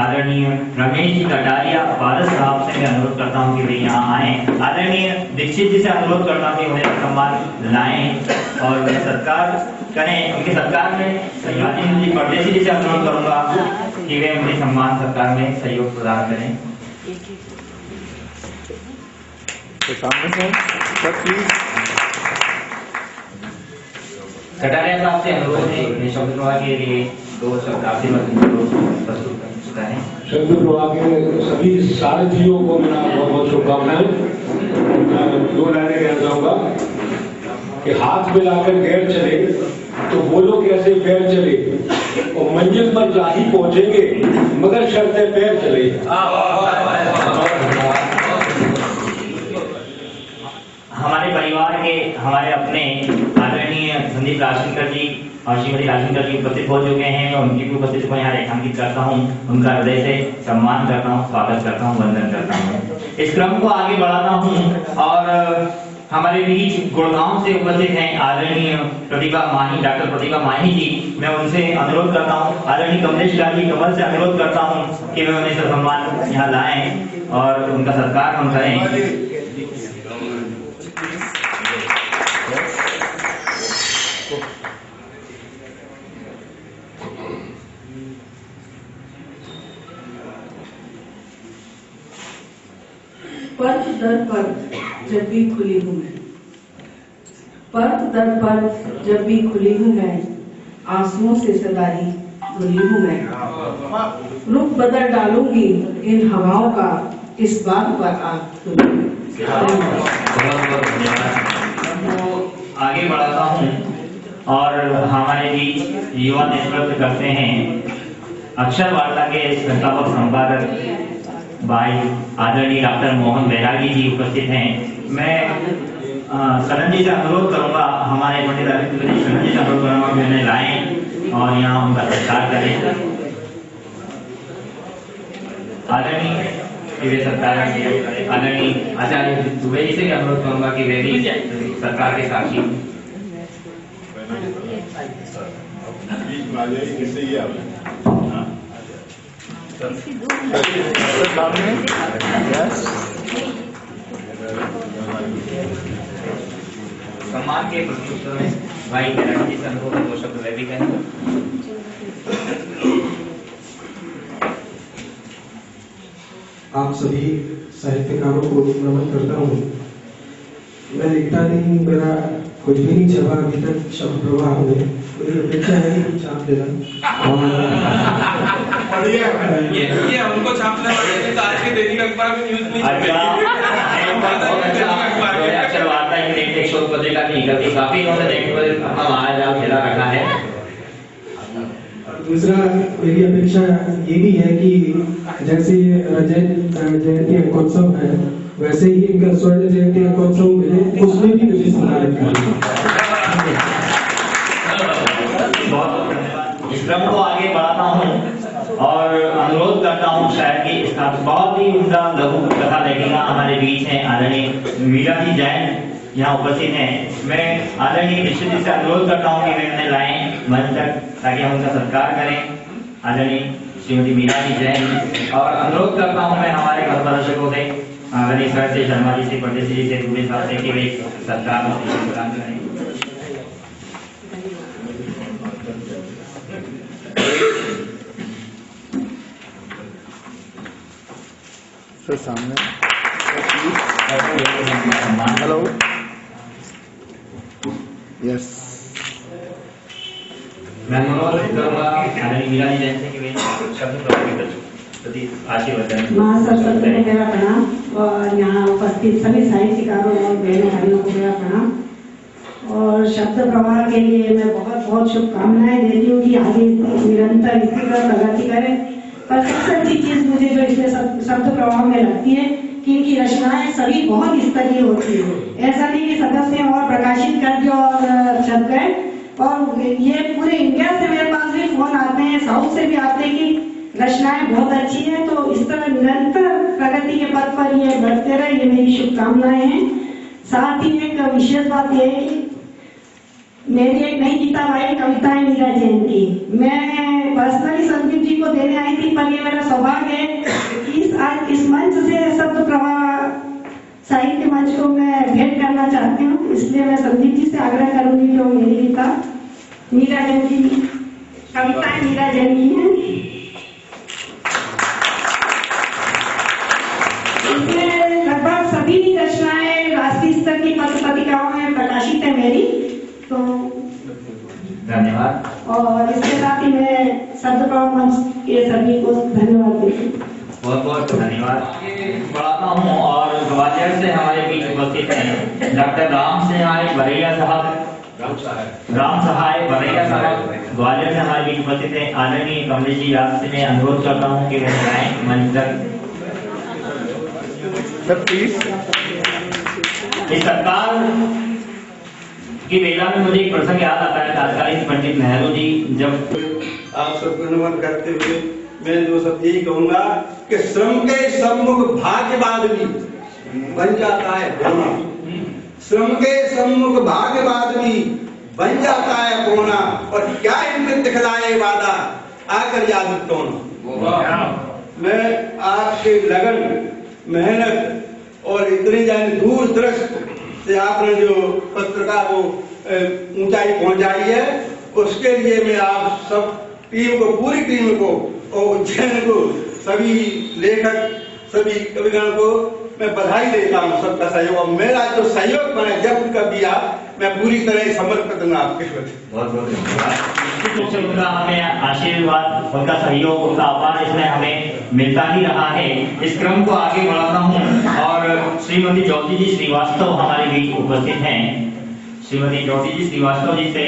आदरणीय रमेश जी कटारिया पारस साहब से मैं अनुरोध करता हूँ कि वे यहाँ आए। आदरणीय दीक्षित जी से अनुरोध करता हूँ कि उन्हें सम्मान लाएं और उन्हें सत्कार करें। उनके सत्कार में सहयोगी जी परदेसी जी से अनुरोध करूंगा कि वे उनके सम्मान सत्कार में सहयोग प्रदान करें। तो सामने से सर प्लीज। कटारिया साहब से अनुरोध है शब्द प्रवाह के लिए 2 शब्द आपसे प्रस्तुत करें। शब्द प्रवाह के सभी सारथियों को मेरा बहुत बहुत शुभकामनाएं। मैं 2 लाइनें कहना चाहूंगा कि हाथ मिलाकर गैर चले तो बोलो कैसे पैर चले, और मंजिल पर जा ही पहुंचेंगे मगर शर्ते पैर चले। हमारे परिवार के हमारे अपने आदरणीय संदीप राजशंकर जी और श्रीमती राजशंकर जी उपस्थित हो चुके हैं। मैं उनकी भी उपस्थिति को यहाँ रेखांकित करता हूँ, उनका हृदय से सम्मान करता हूँ, स्वागत करता हूँ, वंदन करता हूँ। इस क्रम को आगे बढ़ाता हूँ और हमारे बीच गुड़गांव से उपस्थित हैं आदरणीय प्रतिभा माही, डॉक्टर प्रतिभा माही जी। मैं उनसे अनुरोध करता हूँ, आदरणीय कमलेश लाल जी कमल से अनुरोध करता हूँ कि वे उन्हें सम्मान यहाँ लाएं और उनका सत्कार हम करें। पर्त दर पर्त जब भी खुली हूँ मैं, पर्त दर पर्त जब भी खुली हूँ मैं, आंसुओं से सदा ही धुली हूँ मैं। रुख बदल डालूंगी इन हवाओं का, इस बात पर आप आगे बढ़ाता हूँ और हमारे बीच युवा नेतृत्व करते हैं अक्षर वार्ता के संस्थापक संपादक भाई आदरणीय डॉक्टर मोहन बैरागी जी उपस्थित हैं। मैं सनन जी से अनुरोध करूंगा, हमारे पंडित सनन जी से अनुरोध करूंगा कि उन्हें लाएं और यहाँ उनका सत्कार करें। आदरणीय सत्कार आदरणीय आचार्य दुबे जी से अनुरोध करूंगा कि वे भी सरकार के साक्षी। सम्मान के प्रत्युत्तर में भाई बैरागी जी से अनुरोध 2 शब्द वे भी कहें। आप सभी साहित्यकारों को नमन करता हूँ। मैं लिखता नहीं, मेरा कुछ भी नहीं छपा अभी तक शब्द प्रवाह में। मेरी अपेक्षा है कि छाप देना ये हमको छापने वाले तो आज के दैनिक अखबार में न्यूज़ नहीं अक्षर वार्ता एक शोध पत्रिका की निकलती काफी इन्होंने देखने पर अपना महाजाल खेला रखा है। दूसरा मेरी अपेक्षा ये भी है कि जैसे रजत जयंती अंकोत्सव है, वैसे ही इनका स्वर्ण जयंती अंकोत्सव मिले, उसमें भी मुझे सम्मानित करें। इस क्रम को आगे बढ़ाता हूँ और अनुरोध करता हूँ शायद कि इसका बहुत ही उम्दा लघु कथा लेखिका हमारे बीच है आदरणीय मीरा जी जैन यहाँ उपस्थित हैं। मैं आदरणीय दीक्षित जी से अनुरोध करता हूँ कि वे उन्हें लाएं मंच तक ताकि हम उनका सत्कार करें। आदरणीय श्रीमती मीरा जी जैन, और अनुरोध करता हूँ मैं हमारे घर दर्शकों से आदरणीय सर से, शर्मा जी से, परदेसी जी से, दुबे साहब से कि वे सत्कार प्रदान करें। सर सामने हेलो यस मैं अनुरोध करूंगा आदरणीय मीरा जी जैन से कि वे शब्द प्रति आशीर्वाद दें। माँ सरस्वती को मेरा प्रणाम और यहाँ उपस्थित सभी साहित्यकारों और बहनों भाइयों को मेरा प्रणाम। और शब्द प्रवाह के लिए मैं बहुत बहुत शुभकामनाएं देती हूँ कि आगे निरंतर इसी तरह प्रगति करें। पर सबसे अच्छी चीज मुझे जो इसमें शब्द प्रवाह में लगती है कि इनकी रचनाएं सभी बहुत स्तरीय होती है। ऐसा नहीं कि सदस्य और प्रकाशित कर दिया और छप गए। और ये पूरे इंडिया से मेरे पास भी फोन आते हैं, साउथ से भी आते हैं कि रचनाएं बहुत अच्छी है। तो इस तरह निरंतर प्रगति के पथ पर ये बढ़ते रहे, ये मेरी शुभकामनाएं हैं। साथ ही एक विशेष बात यह है कि मेरी एक नई किताब आई कविताएं मीरा जैन की, मैं पर्सनली संदीप जी को देने आई थी, पर ये मेरा सौभाग्य है कि इस मंच से शब्द प्रवाह साहित्य मंच को मैं भेंट करना चाहती हूँ। इसलिए मैं संदीप जी से आग्रह करूंगी कि वो मेरी किताब मीरा जैन की कविताएं मीरा जैन की है, इसमें लगभग सभी रचनाएं राष्ट्रीय स्तर की पत्रिकाओं में प्रकाशित है मेरी। तो धन्यवाद। और इसके साथ ही मैं शब्द प्रवाह मंच के सभी को धन्यवाद देती हूँ। बहुत बहुत धन्यवाद बढ़ाता हूँ। और ग्वालियर से हमारे बीच उपस्थित हैं डॉक्टर राम सहाय बरैया साहब, राम सहाय बरैया साहब ग्वालियर से हमारे बीच उपस्थित हैं। आदरणीय कमलेश जी आपसे मैं अनुरोध करता हूँ कि वे आए मंच तक। इस सत्कार की बेला में मुझे एक प्रसंग याद आता है। तत्कालीन पंडित नेहरू जी जब आप सबको नमन करते हुए मैं जो सब यही कहूंगा कि श्रम के सम्मुख भाग्यवाद भी बन जाता है होना, श्रम के सम्मुख भाग्यवाद भी बन जाता है होना, और क्या इनके दिखलाए वादा आकर याद होना। मैं आपके लगन मेहनत और इतनी जाने दूर दृष्टि से आपने जो पत्रिका को ऊंचाई पहुंचाई है, उसके लिए मैं आप सब टीम को, पूरी टीम को और उज्जैन को, सभी लेखक, सभी कविगण को मैं बधाई देता हूँ सबका सहयोग। और मेरा जो सहयोग बने जब कभी आप, मैं पूरी तरह समर्पित हूँ आपके प्रति। बहुत बहुत धन्यवाद। उनका हमें आशीर्वाद, उनका सहयोग, उनका आभार इसमें हमें मिलता ही रहा है। इस क्रम को आगे बढ़ाता हूँ और श्रीमती ज्योति जी श्रीवास्तव हमारे बीच उपस्थित हैं। श्रीमती ज्योति जी श्रीवास्तव जी से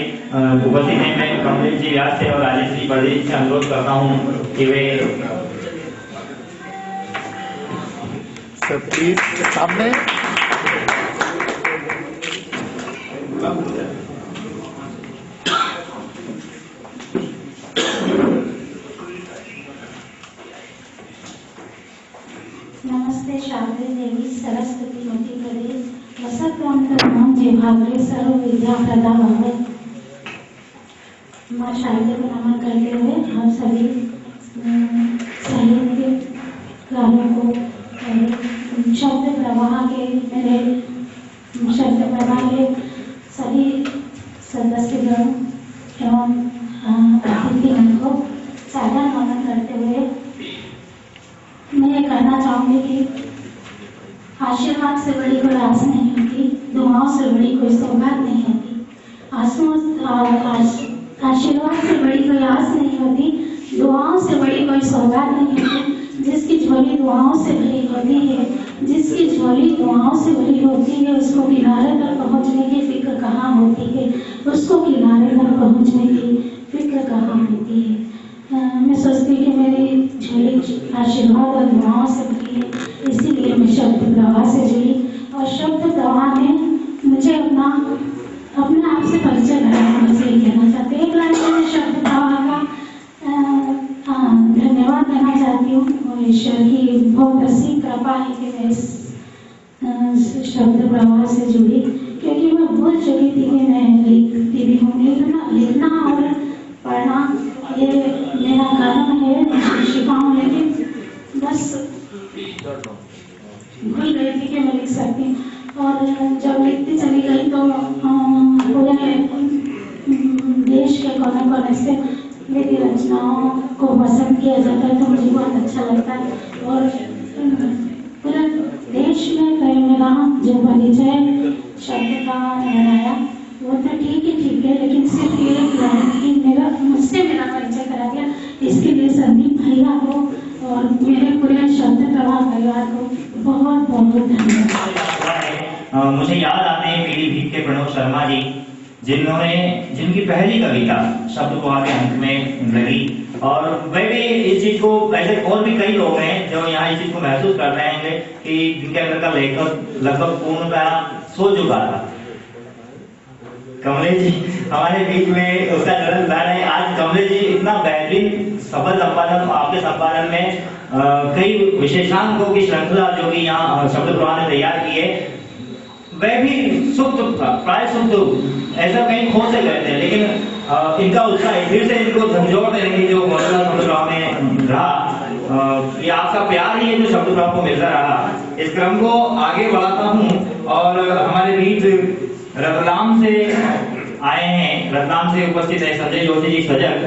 उपस्थित हैं। मैं कमलेश जी व्यास से और राजेश जी परदेश से अनुरोध करता हूँ कि वे सामने नमस्ते शारदे देवी सरस्वती मध्य प्रदेश वसंत भाग्य सर्व विद्या प्रदा भगवत माँ शारदे को नमन करते हुए हम सभी साहित्यकारों को शब्द प्रवाह के मेरे शब्द प्रवाह के सभी सदस्यगण एवं अतिथिगण को सादर नमन करते हुए मैं ये कहना चाहूंगी कि आशीर्वाद से बड़ी कोई आस नहीं होती, दुआओं से बड़ी कोई सौगात नहीं होती। आशीर्वाद से बड़ी कोई आस नहीं होती, दुआओं से बड़ी कोई सौगात नहीं होती। जिसकी झोली दुआओं से भरी होती है, जिसकी झोली दुआओं से भरी होती है, उसको किनारे तक पहुंचने की फिक्र कहाँ होती है, उसको किनारे तक पहुंचने की फिक्र कहाँ होती है। मैं सोचती कि मेरी झोली आशीर्वाद और दुआओं से भरी है, इसीलिए मैं शब्द प्रवाह से जुड़ी। और शब्द प्रवाह ने मुझे अपने आप से परिचय कराया। मैं यही कहना चाहती हूँ, एक लाइन में शब्द प्रवाह का धन्यवाद देना चाहती हूँ। और ईश्वर की बहुत असीम कृपा है कि मैं इस शब्द प्रवाह से जुड़ी, क्योंकि मैं भूल चुकी थी कि मैं लिखती भी हूँ। लिखना और पढ़ना ये मेरा कर्म है, मैं शिक्षिका हूँ, लेकिन बस भूल गई थी कि मैं लिख सकती हूँ। और जब लिखती चली गई तो पूरे देश के कोने कोने से मेरी रचनाओं को पसंद किया जाता है, तो मुझे बहुत अच्छा लगता है। और पूरे देश में कई मेरा जो परिचय शब्द का बनाया वो तो ठीक है, लेकिन सिर्फ ये कि मेरा मुझसे मेरा परिचय करा दिया, इसके लिए संदीप भैया को और मेरे पूरे शब्द प्रवाह परिवार को बहुत बहुत धन्यवाद। मुझे याद आते हैं पीलीभीत के प्रणव शर्मा जी, जिनकी पहली कविता शब्द प्रवाह के अंत में लगी, और वह भी इस चीज को, ऐसे और भी कई लोग हैं जो यहाँ इस चीज को महसूस कर रहे हैं कि जिनके अंदर का लेखक लगभग पूर्णतः सो चुका था। कमलेश जी हमारे बीच में उसका जन्म था है। आज कमलेश जी इतना बेहतरीन सफल संपादन, आपके संपादन में कई विशेषांकों की श्रृंखला जो कि यहाँ शब्द प्रवाह ने तैयार की है, वह भी सुप्त था, प्राय सुप्त, ऐसा कहीं खो से गए थे, लेकिन इनका उत्साह फिर से इनको झंझोड़ देने की जो मौजूदा शब्द प्रवाह में रहा, ये आपका प्यार ही है जो शब्द प्रवाह को मिलता रहा। इस क्रम को आगे बढ़ाता हूँ और हमारे बीच रतलाम से आए हैं, रतलाम से उपस्थित है संजय जोशी जी सजग।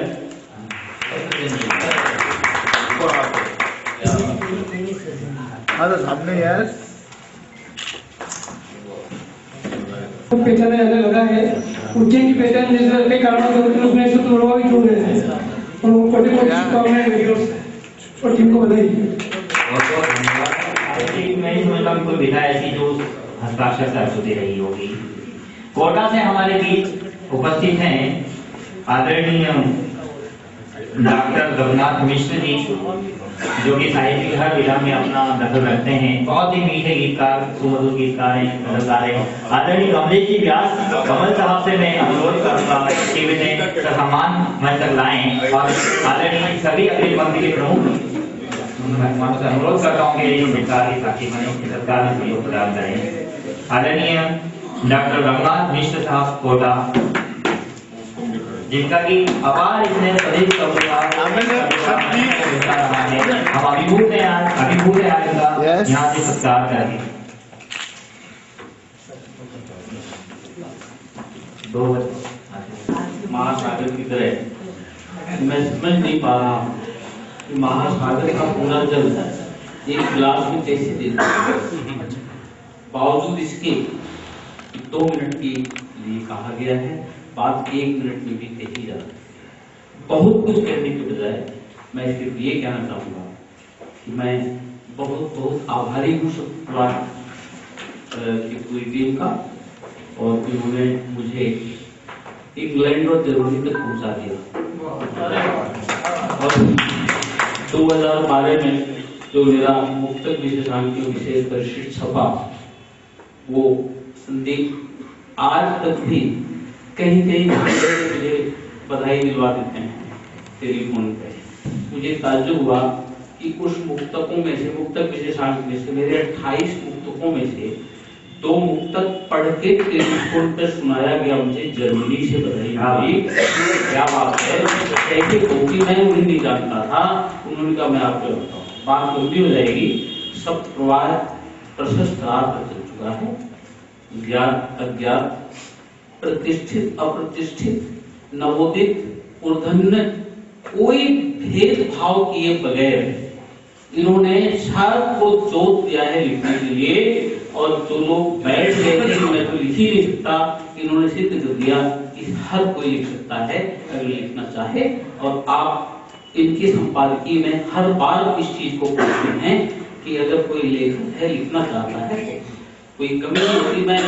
सामने यार पहचाना जाने लगा है। उज्जैन की पहचान जैसे कई कारणों से उसमें से तो भी जुड़ गए हैं और वो कोटि को शुभकामनाएं और टीम को बधाई। मैं ही समझता हूँ कोई विधा ऐसी जो हस्ताक्षर से अछूती रही होगी। कोटा से हमारे बीच उपस्थित हैं आदरणीय डॉक्टर रघुनाथ मिश्र जी, जो कि साहित्य की हर विधा में अपना दखल रखते हैं, बहुत ही मीठे गीतकार, सुमधुर गीतकार हैं। आदरणीय कमलेश जी व्यास कमल साहब से मैं अनुरोध करूंगा कि वे सम्मान मंच तक लाएं, और आदरणीय सभी अखिल पंक्ति के प्रमुख मेहमानों से अनुरोध करता हूँ कि ये सरकार की साथी बने, सरकार में सहयोग प्रदान करें। आदरणीय डॉक्टर रघुनाथ मिश्र साहब कोटा, जिनका की अपार इसने प्रदेश हम अभिभूत हैं आज इनका यहाँ से सत्कार करेंगे। महासागर की तरह मैं समझ नहीं पा रहा कि महासागर का पूरा जल एक गिलास में कैसे देता है, बावजूद इसके 2 मिनट के लिए कहा गया है, बात 1 मिनट में भी कही जाती है। बहुत कुछ कहने के बजाय मैं सिर्फ ये कहना चाहूँगा कि मैं बहुत बहुत आभारी हूँ सब की पूरी टीम का, और इन्होंने मुझे इंग्लैंड और जर्मनी तक पहुँचा दिया। और 2012 में जो मेरा मुक्तक विशेषांक विशेष परिशिष्ट छपा, वो संदीप आज तक भी कहीं मुझे बधाई दिलवा देते हैं टेलीफोन पे। मुझे ताज्जुब हुआ कि उस मुक्तकों में से, मुक्तक विशेषांक में से, मेरे 28 मुक्तकों में से 2 मुक्तक पढ़ के टेलीफोन पर सुनाया गया, मुझे जर्मनी से बधाई मिली। क्या बात है, ऐसी होती मैं उन्हें नहीं जानता था। उन्होंने कहा मैं आपको बताऊँ, बात लंबी हो जाएगी। सब प्रवाह प्रशस्त राह पर चल चुका है, ज्ञात अज्ञात, प्रतिष्ठित अप्रतिष्ठित, नवोदित मूर्धन्य, कोई भेदभाव किए बगैर इन्होंने हर को जोत दिया है लिखने के लिए। और जो लोग बैठ गए थे मैं तो लिख ही नहीं सकता, इन्होंने सिद्ध कर दिया कि हर कोई लिख सकता है अगर लिखना चाहे। और आप इनके संपादकीय में हर बार इस चीज को पूछते हैं कि अगर कोई लेखक है लिखना चाहता है, कोई कमी नहीं होती। मैं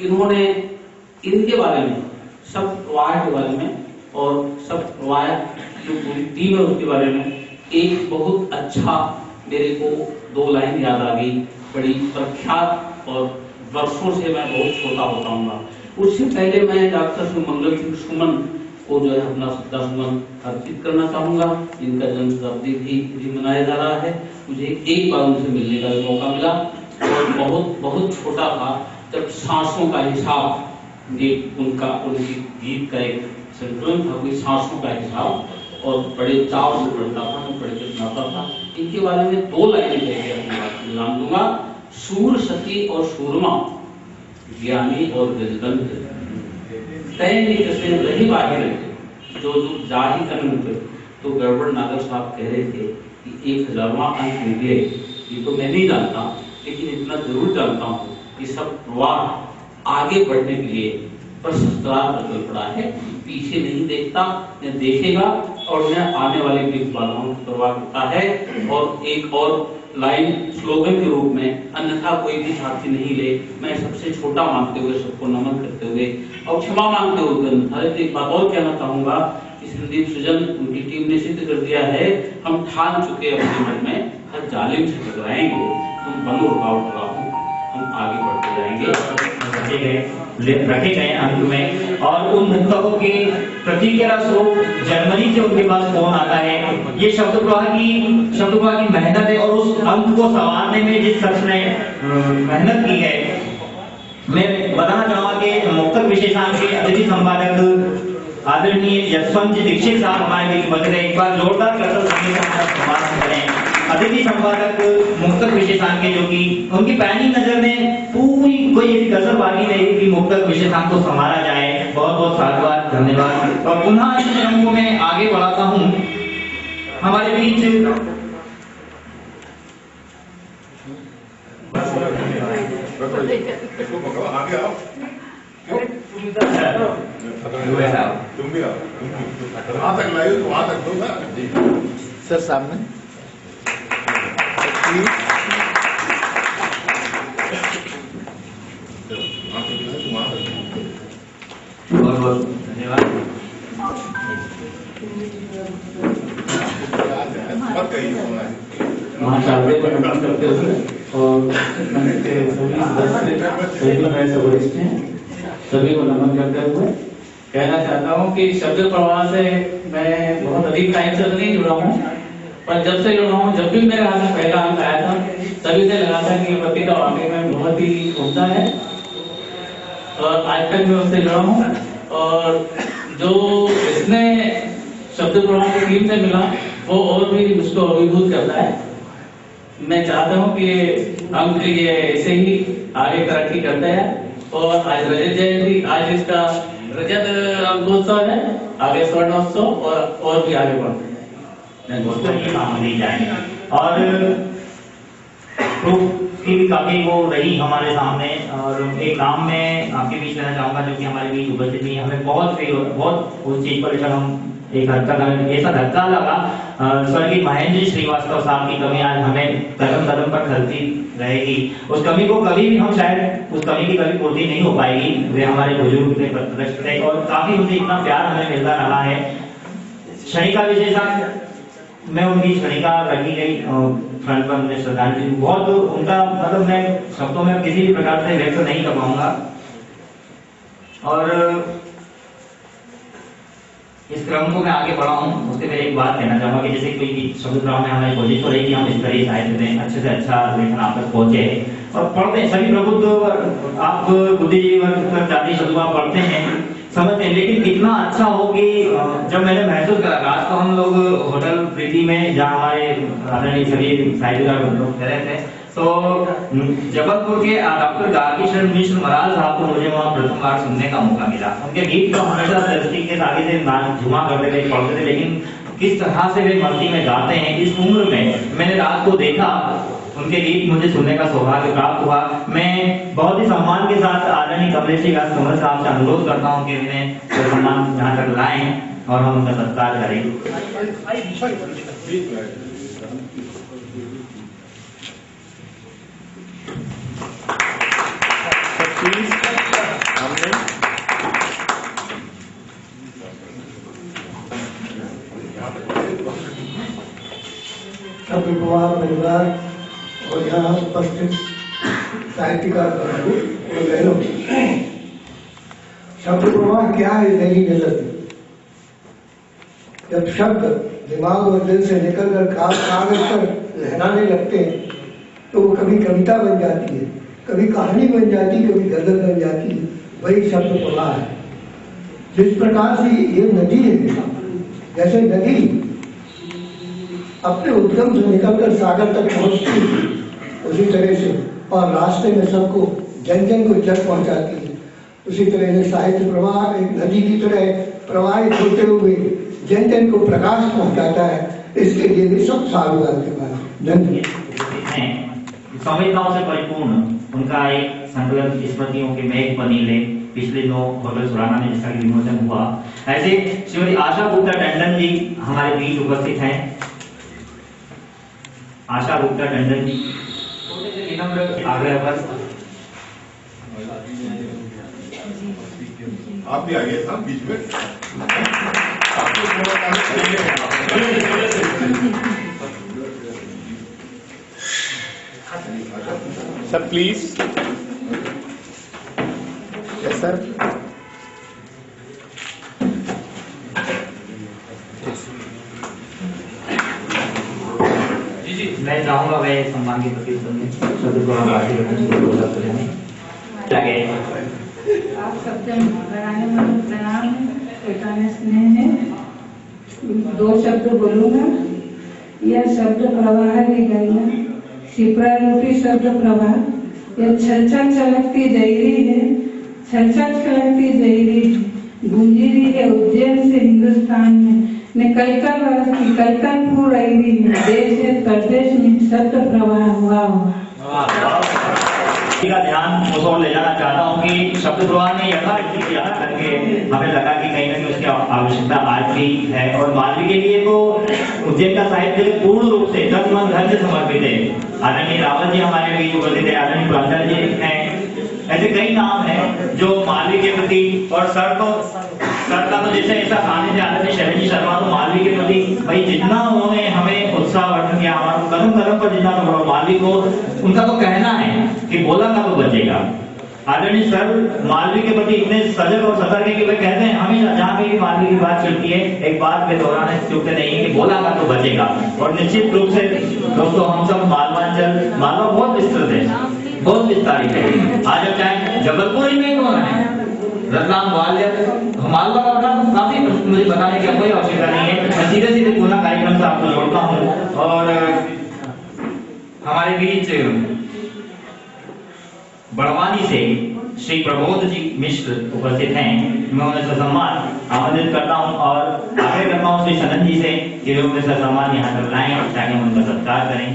इन्होंने इनके बारे में, सब प्रवाह के बारे में और सब प्रवाह जो पूरी टीम है उसके बारे में एक बहुत अच्छा, मेरे को 2 लाइन याद आ गई, बड़ी प्रख्यात, और वर्षों से मैं बहुत छोटा होता हूँ। उससे पहले मैं डॉक्टर सुमंगल सिंह सुमन को जो है अपना श्रद्धासुमन अर्पित करना चाहूँगा। इनका जन्म शताब्दी भी मनाया जा रहा है। मुझे एक बार उनसे मिलने का मौका मिला और बहुत बहुत छोटा था जब सांसों का हिसाब, ये उनकी गीत का एक संतुलन था, कोई सांसों का हिसाब, और बड़े चाव से पढ़ता था, मैं पढ़ के सुनाता था। इनके बारे में 2 लाइनें कह के अपनी बात को नाम दूंगा। सूर सती और सूरमा, ज्ञानी और गजदंत, तय कसम रही बाहिर, जो जाहि कर तो गड़बड़ नागर साहब कह रहे थे कि 1000वां अंक निकले। ये तो मैं नहीं जानता, लेकिन इतना जरूर जानता हूँ कि सब प्रवाह आगे बढ़ने के लिए प्रशस्त्रार बदल पड़ा है, पीछे नहीं देखता, न देखेगा और न आने वाले की बाधाओं की परवाह करता है। और एक और लाइन स्लोगन के रूप में, अन्यथा कोई भी साथी नहीं ले, मैं सबसे छोटा मानते हुए सबको नमन करते हुए और क्षमा मांगते हुए अन्यथा। एक बात और कहना चाहूंगा कि संदीप सुजन, उनकी टीम ने सिद्ध कर दिया है, हम ठान चुके अपने मन में हर जालिम से टकराएंगे, तुम बनो रुकावट रहो, हम आगे बढ़ते जाएंगे। रखे गए अंक में, और उन मुक्तकों के प्रतिक्रिया स्वरूप जर्मनी से उनके पास फोन आता है। ये शब्द प्रवाह की मेहनत है, और उस अंक को संवारने में जिस शख्स ने मेहनत की है, मैं बताना चाहूंगा कि मुक्तक विशेषांक के अतिथि संपादक आदरणीय यशवंत दीक्षित साहब हमारे बीच बन रहे। एक बार जोरदार करतल सम्मान करें अतिथि संपादक मुक्तक विशेषांक के, जो कि उनकी पैनी नजर में पूरी कोई ऐसी कसर बाकी नहीं कि मुक्तक विशेषांक को संभाला जाए। बहुत बहुत साधुवाद, धन्यवाद। और पुनः इस क्रम को मैं आगे बढ़ाता हूँ। हमारे बीच आगे आओ, तुम भी आओ, वहां तक लाइए तो वहां तक दो ना सर सामने। बहुत बहुत धन्यवाद। महाशाब्दे को नमन करते हुए और मंच के सभी वरिष्ठ हैं, सभी को नमन करते हुए कहना चाहता हूँ कि शब्द प्रवाह से मैं बहुत अधिक टाइम से नहीं जुड़ा हूँ, पर जब से जुड़ा हूँ, जब भी मेरे हाथ में पहला अंक आया था, तभी से लगा था कि पति का वाकई में बहुत ही उम्दा है, और आज तक मैं उससे जुड़ा हूँ। और जो इसने शब्द प्रवाह की टीम से मिला, वो और भी उसको अभिभूत करता है। मैं चाहता हूँ कि अंक ये ऐसे ही आगे तरक्की करते हैं। और आज रजत जयंती, आज इसका रजत अंकोत्सव है, आगे स्वर्णोत्सव और भी आगे बढ़ते हैं। दोस्तों ये काम दी जाए, और प्रूफ की भी काफी वो रही हमारे सामने। और एक नाम मैं आपके बीच लेना चाहूंगा, जो कि हमारे बीच उपस्थित नहीं, हमें बहुत उस चीज पर हम एक ऐसा धक्का लगा। स्वर्गीय महेंद्र श्रीवास्तव साहब की कमी आज हमें कदम कदम पर खलती रहेगी। उस कमी को कभी भी हम शायद उस कमी की कभी पूर्ति नहीं हो पाएगी। वे हमारे बुजुर्ग थे, प्रतिष्ठित थे, और काफी उनसे इतना प्यार हमें मिलता रहा है। क्षणिका विशेषांक मैं उनकी क्षणिका रखी गई फ्रंट पर मुझे श्रद्धांजलि, बहुत उनका मतलब मैं शब्दों में किसी भी प्रकार से व्यक्त नहीं कर पाऊंगा। और इस क्रम को मैं आगे बढ़ाऊं, उसके पहले एक बात कहना चाहूंगा कि जैसे कोई शब्द क्रम में हमारी कोशिश हो रही कि हम इस तरह साहित्य में अच्छे से अच्छा लेखन आप तक पहुंचे और पढ़ते हैं। सभी प्रबुद्ध आप बुद्धिजीवी जाति शब्द आप पढ़ते हैं, समझते हैं, लेकिन कितना अच्छा हो कि जब मैंने महसूस करा, रात को हम लोग होटल प्रीति में जहाँ हमारे आदरणीय सभी साहित्यकार लोग ठहरे थे, तो जबलपुर के डॉक्टर गार्गीशरण मिश्र महाराज साहब को मुझे वहाँ प्रथम बार सुनने का मौका मिला। उनके गीत तो हमेशा दृष्टि के आगे से झुमा करते थे, पढ़ते थे, लेकिन किस तरह से वे मस्ती में गाते हैं इस उम्र में, मैंने रात को देखा, उनके गीत मुझे सुनने का सौभाग्य प्राप्त हुआ। मैं बहुत ही सम्मान के साथ आदरणीय कमलेश व्यास कमल साहब से अनुरोध करता हूँ कि उन्हें सम्मान यहाँ तक लाएं और हम उनका सत्कार करें। शब्द प्रवाह परिवार और यहाँ उपस्थित साहित्यकार बहनों, शब्द प्रवाह क्या है मेरी नजर में? जब शब्द दिमाग और दिल से निकलकर कागज पर लहराने लगते हैं तो वो कभी कविता बन जाती है, कभी कहानी बन जाती है, कभी गजल बन जाती है। वही शब्द प्रवाह है। जिस प्रकार से ये नदी है, जैसे नदी अपने उद्गम से निकलकर सागर तक पहुंचती है, उसी तरह से और रास्ते में सबको जन जन को जल पहुंचाती है, उसी तरह से साहित्य प्रवाह एक नदी की तरह प्रवाहित होते हुए जन जन को प्रकाश पहुंचाता है। इसके लिए भी सब साधुवाद के बाद संवेदनाओं से परिपूर्ण उनका एक संकलन स्मृतियों के मेघ बनीले पिछले 9 होटल सुराना में जिसका विमोचन हुआ। ऐसे श्रीमती आशा गुप्ता टंडन जी हमारे बीच उपस्थित हैं। आशा गुप्ता टंडन जी विनम्र आग्रह पर आप भी आइए साहब बीच में। Sir please. Yes sir. मैं चाहूंगा वे सम्मान के प्रति आप शब्द बनाने में प्रणाम है, स्नेह है। 2 शब्द बोलूंगा। यह शब्द प्रवाह की गंगा शिप्रा रूपी शब्द प्रवाह, यह छल छल चलकती जयरी है, छल छल चलकती जयरी है, गूंजी रही है उज्जैन से हिंदुस्तान में, ने कलकल की कलकल पूर रही है, देश है प्रदेश में शब्द प्रवाह हुआ का ध्यान उस ओर ले जाना चाहता हूँ कि शब्द प्रवाह ने यथार्थ किया करके हमें लगा कि कहीं ना कहीं उसकी आवश्यकता आज भी है। और मालवी के लिए तो उज्जैन का साहित्य पूर्ण रूप से तन मन धन से समर्पित है। आदरणीय रावत जी हमारे बीच उपस्थित है, आदरणीय प्रांजल जी हैं। ऐसे कई नाम हैं जो मालवी के प्रति और सर का तो जैसे ऐसा खाने से आदरणीय शरण जी शर्मा तो मालवी के प्रति भाई जितना उन्होंने हमें उत्साह वर्धन किया, हमारा कदम कदम पर जितना तो मालवी को उनका तो कहना है कि बोला का तो बचेगा। आदरणीय सर मालवी के प्रति इतने सजग और सतर्क है कि वे कहते हैं हमेशा जहाँ पे भी मालवी की बात चलती है एक बात के दौरान चुपते नहीं है कि बोला का तो बचेगा। और निश्चित रूप से दोस्तों हम सब मालवांचल मालवा बहुत विस्तृत है, बहुत विस्तारित है। आज अब चाहे जबलपुर ही नहीं होना है, रतलाम ग्वालियर मालवा का मतलब काफी मुझे बताने की कोई आवश्यकता नहीं है। मैं सीधे सीधे पूरा कार्यक्रम से आपको जोड़ता हूँ। और हमारे बीच बड़वानी से श्री प्रबोध जी मिश्र उपस्थित हैं। मैं उन्हें ससम्मान आमंत्रित करता हूं और आग्रह करता हूं श्री सनन जी से कि वे उन्हें ससम्मान यहाँ तक लाएं ताकि हम उनका सत्कार करें।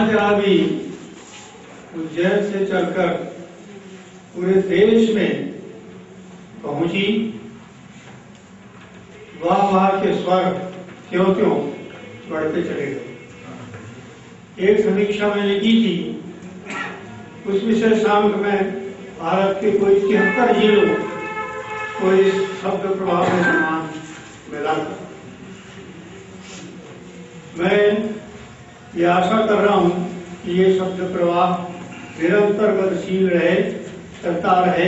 जहाँ भी उज्जैन से चलकर पूरे देश में पहुंची, वहां के स्वर क्यों बढ़ते चले गए। एक समीक्षा मैंने की थी, उस विषय शांत में भारत के कोई 73 जिलों को इस शब्द प्रभाव में सम्मान मिला। मैं ये आशा कर रहा हूँ कि ये शब्द प्रवाह निरंतर गतिशील रहे, चलता रहे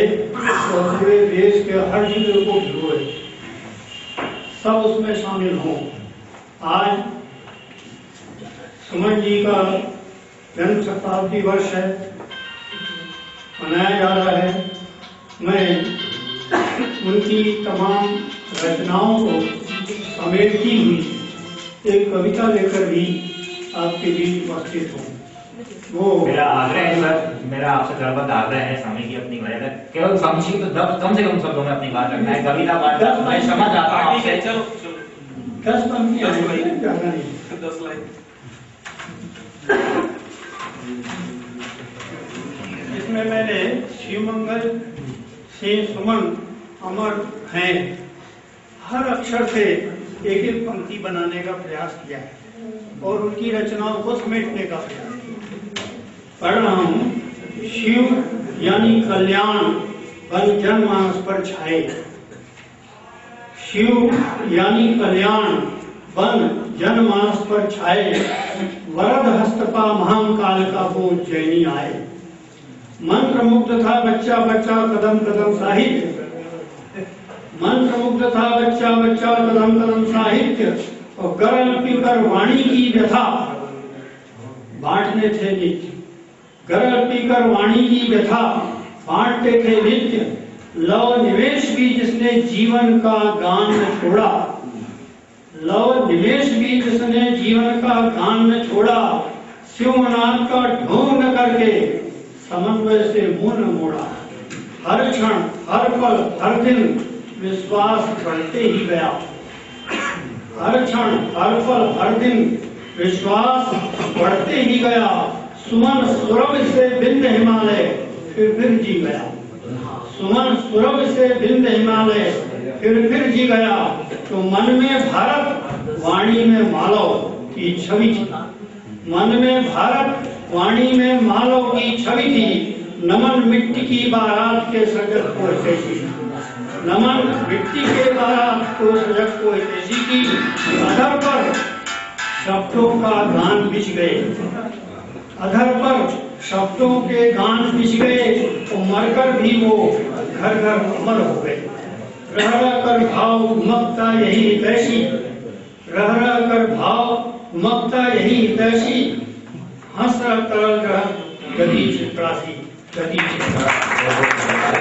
और पूरे देश के हर जिले को भिगोए, सब उसमें शामिल हों। आज सुमन जी का जन्म शताब्दी वर्ष है, मनाया जा रहा है। मैं उनकी तमाम रचनाओं को समेटती हुई एक कविता लेकर भी आपके बीच उपस्थित हूँ। वो मेरा आग्रह है सर, मेरा आपसे करबद्ध आग्रह है, समय की अपनी मर्यादा केवल संक्षिप्त कम से कम शब्दों में अपनी बात रखना है। कविता बात मैं क्षमा चाहता हूँ आपसे। 10 पंक्तियां ज़्यादा नहीं, 10 लाइन। इसमें मैंने शिवमंगल से सुमन अमर हैं हर अक्षर से एक एक पंक्ति बनाने का प्रयास किया है और उनकी रचनाओं को समेटने का प्रयास किया। पढ़ रहा हूँ। शिव यानी कल्याण बन जनमानस पर छाए, शिव यानी कल्याण बन जनमानस पर छाए, वरद हस्तपा महाकाल का वो जैनी आए। मंत्र मुग्ध था बच्चा बच्चा कदम कदम साहित्य, मंत्र मुग्ध था बच्चा बच्चा कदम कदम साहित्य, और गरल पीकर वाणी की व्यथा बांटने थे नित्य, गरल पीकर वाणी की व्यथा बांटते थे नित्य। लव निवेश भी जिसने जीवन का गान न छोड़ा, लव निवेश भी जिसने जीवन का गान न छोड़ा, शिवनाथ का ढोंग न करके समन्वय से मुंह न मोड़ा। हर क्षण हर पल हर दिन विश्वास बढ़ते ही गया, हर क्षण हर पल हर दिन विश्वास बढ़ते ही गया। सुमन सुरभ से बिंद हिमालय फिर जी गया, सुमन सुरभ से बिंद हिमालय फिर जी गया। तो मन में भारत वाणी में मालव की छवि थी, मन में भारत वाणी में मालव की छवि थी। नमन मिट्टी की बारात के सजग को ऐसी, नमन मिट्टी के बारात को सजग को ऐसी की। अधर पर शब्दों का गान बिछ गए, अधर पर शब्दों के गान बिछ गए, तो मरकर भी वो घर घर अमर हो गए। रह रह कर भाव उमकता यही तैसी, रह रह कर भाव उमकता यही तैसी। हंस रह तरल ग्रह गति चित्रासी, गति चित्रासी।